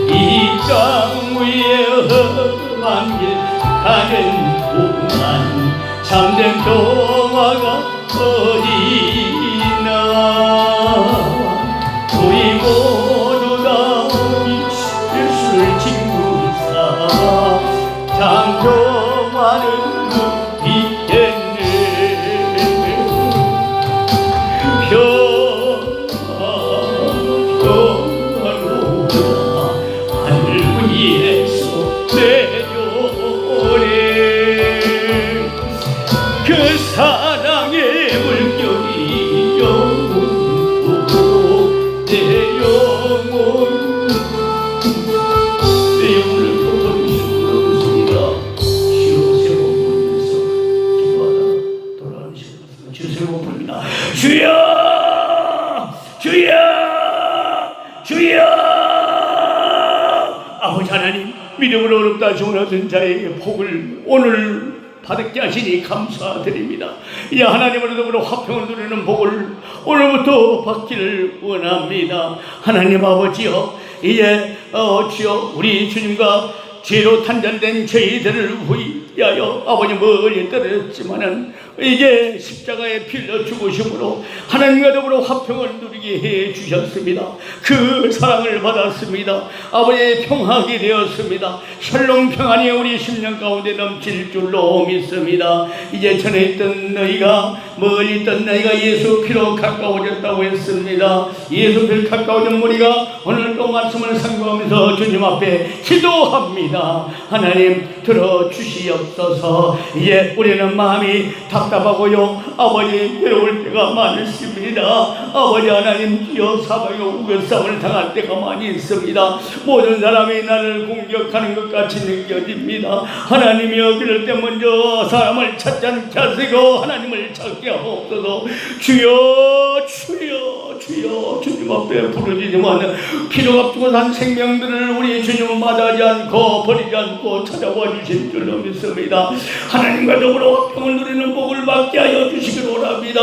이 땅 위에 험한 길 가는 동안 참된 평화가 어디 있나. 나는 믿겠네. 평안로다 하늘 위에서 내려오네. 그 사랑의 물결이 영원으로 내 영혼을 덮어주시고 그렇습니다. 주여 세번 부르면서 기도하다 돌아가시겠습니다. 주여 세번 부릅니다. 주여 주여 주여. 아버지 하나님, 믿음으로 어렵다 중원하던 자에게 복을 오늘 받게 하시니 감사드립니다. 이 하나님으로 더불어 화평을 누리는 복을 오늘부터 받기를 원합니다. 하나님 아버지여, 이제 주여 우리 주님과 죄로 탄전된 저희들을 위하여 아버지 멀리 떨어졌지만은 이제 십자가에 빌려 죽으심으로 하나님과 더불어 화평을 누리게 해 주셨습니다. 그 사랑을 받았습니다. 아버지의 평하게 되었습니다. 샬롬 평안이 우리 심령 가운데 넘칠 줄로 믿습니다. 이제 전에 있던 너희가 멀리 있던 너희가 예수 피로 가까워졌다고 했습니다. 예수 피로 가까워진 우리가 오늘 또 말씀을 상고하면서 주님 앞에 기도합니다. 하나님 들어주시옵소서. 이제 우리는 마음이 답답하고요, 아버지 괴로울 때가 많습니다. 아버지 하나님, 주여 사방에 우겨싸움을 당할 때가 많이 있습니다. 모든 사람이 나를 공격하는 것 같이 느껴집니다. 하나님이여, 그럴 때 먼저 사람을 찾지 않게 하시고 하나님을 찾게 하옵소서. 주여 주여 주여. 주님 앞에 부르짖으면 피로 값주고 산 생명들을 우리 주님은 마다하지 않고 버리지 않고 찾아와 주실 줄로 믿습니다. 하나님과 더불어 화평을 누리는 복을 받게 하여 주시기를 원합니다.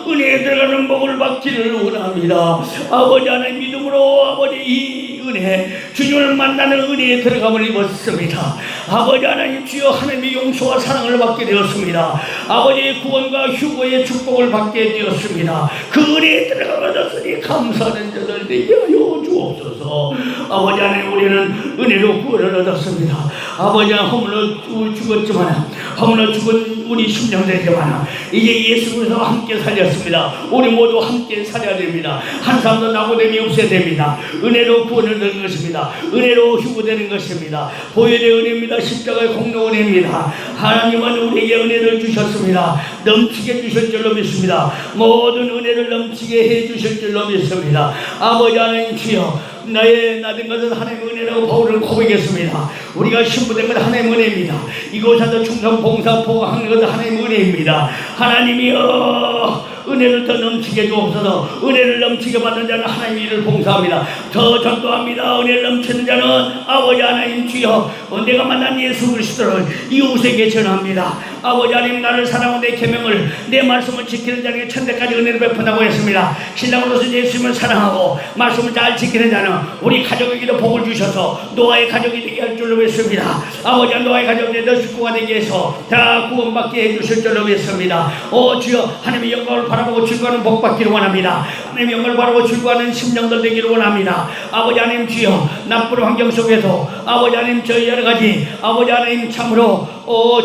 은혜에 들어가는 복을 받기를 원합니다. 아버지 하나님, 믿음으로 아버지 이 은혜, 주님을 만나는 은혜에 들어감을 입었습니다. 아버지 하나님, 주여 하나님의 용서와 사랑을 받게 되었습니다. 아버지의 구원과 휴거의 축복을 받게 되었습니다. 그 은혜에 들어가셨으니 감사하는 자들 되게 하여 주옵소서. 아버지 하나님, 우리는 은혜로 구원을 얻었습니다. 아버지 하나님, 허물로 죽었지만 허물로 죽은 우리 심령들에게만 이제 예수 그리스도 함께 살렸습니다. 우리 모두 함께 살아야 됩니다. 한 사람도 낙오됨이 없어야 됩니다. 은혜로 구원을 얻는 것입니다. 은혜로 휴거되는 것입니다. 보혈의 은혜입니다. 십자가의 공로 은혜입니다. 하나님은 우리에게 은혜를 주셨습니다. 넘치게 주실 줄로 믿습니다. 모든 은혜를 넘치게 해 주실 줄로 믿습니다. 아버지 하나님, 주여 나의 나된 것은 하나님의 은혜라고 바울은 고백했습니다. 우리가 신부된 것은 하나님의 은혜입니다. 이곳에서 충성 봉사 보호하는 것은 하나님의 은혜입니다. 하나님이여, 은혜를 더 넘치게 주옵소서. 은혜를 넘치게 받는 자는 하나님의 일을 봉사합니다. 더 전도합니다. 은혜를 넘치는 자는 아버지 하나님, 주여 내가 만난 예수 그리스도를 이웃에게 전합니다. 아버지 하나님, 나를 사랑하고 내 계명을 내 말씀을 지키는 자에게 천대까지 은혜를 베푼다고 했습니다. 신랑으로서 예수님을 사랑하고 말씀을 잘 지키는 자는 우리 가족에게도 복을 주셔서 노아의 가족이 되게 할 줄로 믿습니다. 아버지, 노아의 가족이 너 식구가 되게 해서 다 구원받게 해주실 줄로 믿습니다. 오 주여, 하나님의 영광을 바라보고 즐거워하는 복 받기를 원합니다. 하나님의 영광을 바라보고 즐거워하는 심령들 되기를 원합니다. 아버지 하나님, 주여 나쁜 환경 속에서 아버지 하나님, 저희 여러가지 아버지 하나님, 참으로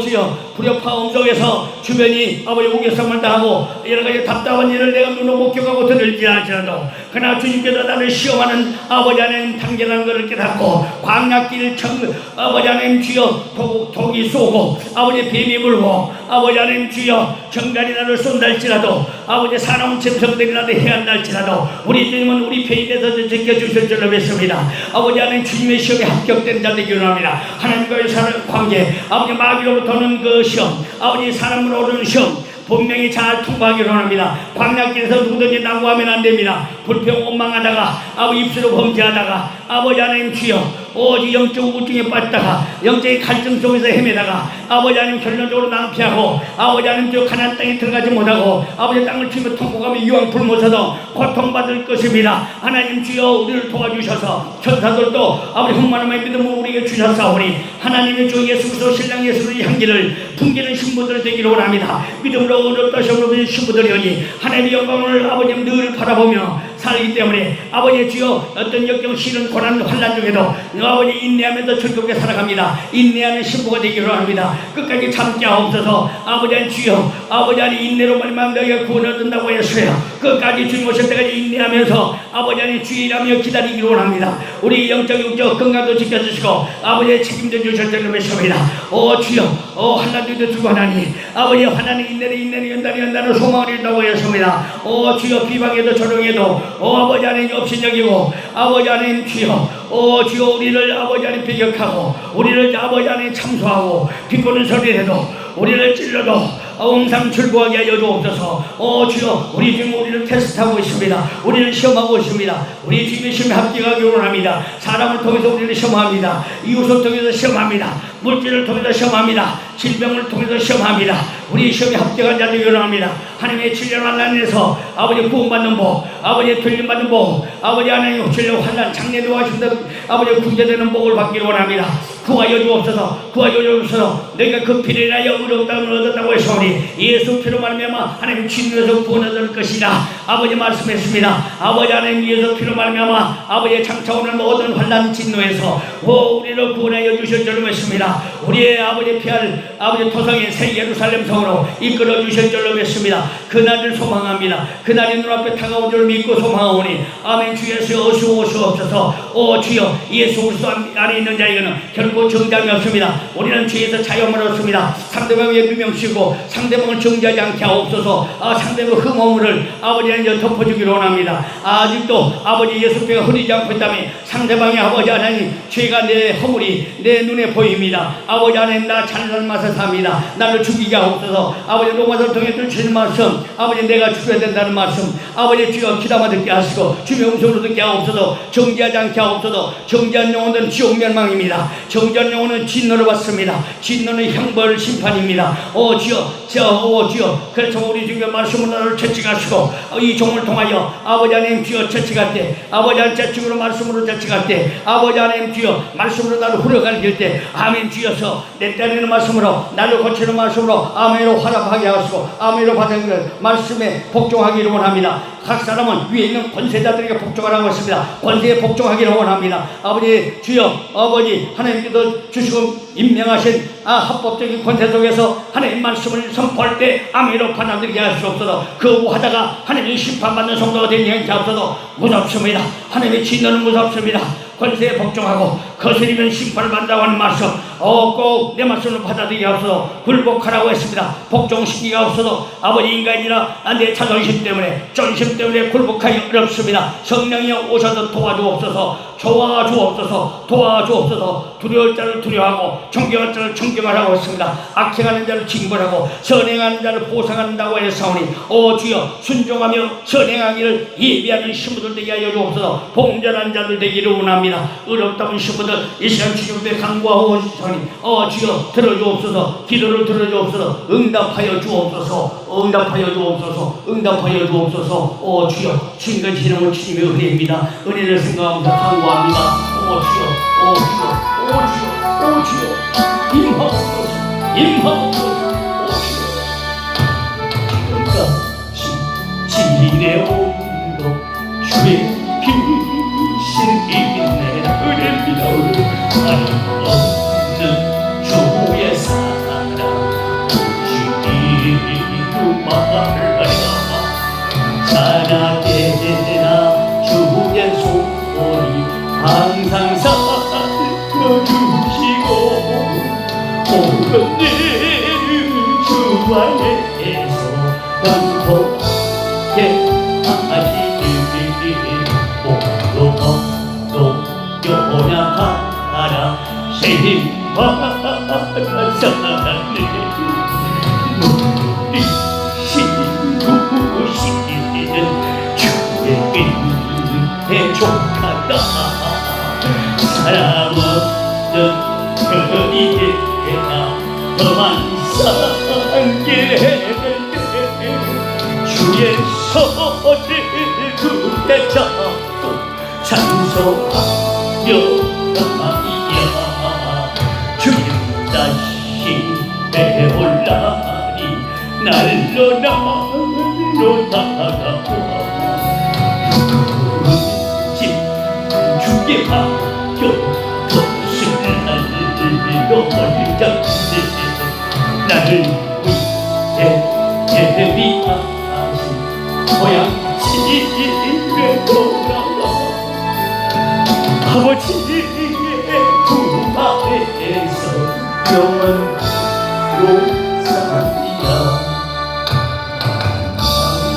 주여 불협화음 속에서 주변이 아버지 우겨싸움을 당하고 여러가지 답답한 일을 내가 눈으로 목격하고 들을지 알지라도 그러나 주님께서 나를 시험하는 아버지 하나님 단계라는 것을 깨닫고 광야길 아버지 하나님, 주여 독이 쏘고 아버지 뱀이 물고 아버지 하나님, 주여 정갈이 나를 쏜다 할지라도 아버지 사나운 짐승들이 나를 해한다 할지라도 우리 주님은 우리 편이 돼서 지켜주실 줄로 믿습니다. 아버지 하나님, 주님의 시험에 합격된 자 되기를 원합니다. 하나님과의 사는 관계, 아버지 마귀로부터는 그 시험, 아버지 사람으로 오르는 시험 분명히 잘 통과하기를 원합니다. 광야길에서 누구든지 낙오하면 안 됩니다. 불평 원망하다가 아버지 입술로 범죄하다가 아버지 하나님, 주여 오직 영적 우울증에 빠졌다가 영적인 갈증 속에서 헤매다가 아버지 하나님, 결론적으로 낭피하고 아버지 하나님, 저 가나안 땅에 들어가지 못하고 아버지 땅을 치며 통곡하며 유황 불못하도 고통받을 것입니다. 하나님, 주여 우리를 도와주셔서 천사들도 아버지 흥만함의 믿음을 우리에게 주셨사오니 하나님의 주 예수 그리스도 신랑 예수 그리스도의 향기를 풍기는 신부들 되기를 원합니다. 믿음으로 어렵다 시험으로 신부들이오니 하나님의 영광을 아버님 늘 바라보며 살기 때문에 아버지 주여 어떤 역경 싫은 고난 환난 중에도 아버지 인내하면서 즐겁게 살아갑니다. 인내하는 신부가 되기로 합니다. 끝까지 참지 없어서 아버지 주여 아버지 안에 인내로 말미암아 너희가 구원을 얻는다고 했어요. 끝까지 주님 오실 때까지 인내하면서 아버지 안에 주의라며 기다리기로 원합니다. 우리 영적 육적 건강도 지켜주시고 아버지의 책임져 주실 줄로 믿습니다. 주여 환난 중에도 주고 하나님 아버지 환난은 인내는 연단을 소망을 이룬다고 했습니다. 주여 비방에도 조롱에도 아버지 하나님 없인 여기고 아버지 하나님 주여 주여 우리를 아버지 하나님 배격하고 우리를 아버지 하나님 참소하고 비꼬는 소리를 해도 우리를 찔러도 옹상출구하게 하여 주옵소서. 주여 우리 지금 우리를 테스트하고 있습니다. 우리를 시험하고 있습니다. 우리 주님의 시험에 합격하기를 원합니다. 사람을 통해서 우리를 시험합니다. 이웃을 통해서 시험합니다. 물질을 통해서 시험합니다. 질병을 통해서 시험합니다. 우리 시험에 합격한 자들이 일어납니다. 하나님의 진령 환난에서 아버지 구원받는 복, 아버지 틀림받는 복, 아버지 하나님 진령 환난 장례도 하신다 아버지 구제되는 복을 받기를 원합니다. 구하여 주옵소서. 구하여 주옵소서. 너희가 그 피를 인하여 의롭다함을 얻었다고 했사오니 예수 피로 말미암아 하나님 진노에서 구원 얻을 것이라 아버지 말씀했습니다. 아버지 하나님 예수 피로 말미암아 아버지의 장차오는 모든 환난 진노에서 우리를 구원하여 주실 줄로 믿습니다. 우리의 아버지 피할 아버지 토성의 새 예루살렘 성으로 이끌어 주실 줄로 믿습니다. 그날을 소망합니다. 그날이 눈앞에 다가온 줄 믿고 소망하오니 아멘. 주 예수 오시옵소서. 주여 예수 그리스도 안에 있는 자에게는 결코 정잠이 없습니다. 우리는 죄에서 자유함을 얻습니다. 상대방의 누명쓰고 상대방을 정죄하지 않게 하옵소서. 상대방 흠허물을 아버지 하나님 덮어주기로 원합니다. 아직도 아버지 예수께가 흐리지 않고 있다면 상대방의 아버지 하나님 죄가 내 허물이 내 눈에 보입니다. 아버지 하나님 나 잘난 맛을 삽니다. 나를 죽이게 하옵소서. 아버지 로마서를 통해 주시는 말씀 아버지 내가 죽여야 된다는 말씀 아버지 주여 귀담아 듣게 하시고 주의 음성으로 듣게 하옵소서. 정죄하지 않게 하옵소서. 정죄한 영혼은 지옥 멸망입니다. 정죄한 영혼은 진노를 받습니다. 진노는 형벌 심판입니다. 주여 그래서 우리 주님의 말씀으로 나를 채찍하시고 이 종을 통하여 아버지 하나님 주여 채찍할 때 아버지 하나님 채찍으로 말씀으로 채찍할 때 아버지 하나님 주여 말씀으로 나를 후려갈길 때 아멘. 주여서 내 때리는 말씀으로 나를 고치는 말씀으로 아멘으로 화답하게 하시고 아멘으로 받은 말씀에 복종하기를 원합니다. 각 사람은 위에 있는 권세자들에게 복종하라고 했습니다. 권세에 복종하기를 원합니다. 아버지 주여 아버지 하나님께서 주시고 임명하신 합법적인 권세 속에서 하나님 말씀을 선포할 때 아멘으로 받아들이게 하시옵소서. 거부하다가 하나님의 심판받는 성도가 되게 하옵소서. 무섭습니다. 하나님의 진노는 무섭습니다. 권세에 복종하고 거스리면 심판을 받는다고 하는 말씀 꼭 내 말씀을 받아들이게 하옵소서. 굴복하라고 했습니다. 복종시키게 하옵소서. 아버지 인간이라 내 자존심 때문에 존심 때문에 굴복하기 어렵습니다. 성령이 오셔서 도와주옵소서. 도와주옵소서. 두려울 자를 두려워하고 존경할 자를 존경하라고 했습니다. 악행하는 자를 징벌하고 선행하는 자를 보상한다고 했사오니 주여 순종하며 선행하기를 예비하는 신부들 되게 하여 주옵소서. 봉전한 자들 되기를 원합니다. 어렵다는 신부들 이 시간 주님께 간구하고 오시니 주여 들어주옵소서. 기도를 들어주옵소서. 응답하여 주옵소서. 주여 지금까지 지나온 주님의 은혜입니다. 은혜를 생각하면서 간구합니다. 주여 임하옵소서. 지금까지 진리의 온도 주의 귀신 있네 은혜입니다. 나는 없는 주의 사랑 주기도 말하라. 자나게나 주의 소리 항상 살펴주시고 오늘 주 안에서 연속해 하시니 모두 요약하라 신바라 사랑네 우리 신부시는 주의 은혜 족하다. 사랑 없는 그에게나 더만 사랑게 주의 손을 굳게 잡고 찬송하며 가이야. 주님 다시 배올라니 날로 나가고 학교 교실 날로 멀쩡히 나를 위해 예비하신 고향집에 돌아와 아버지의 품 아래에서 영원로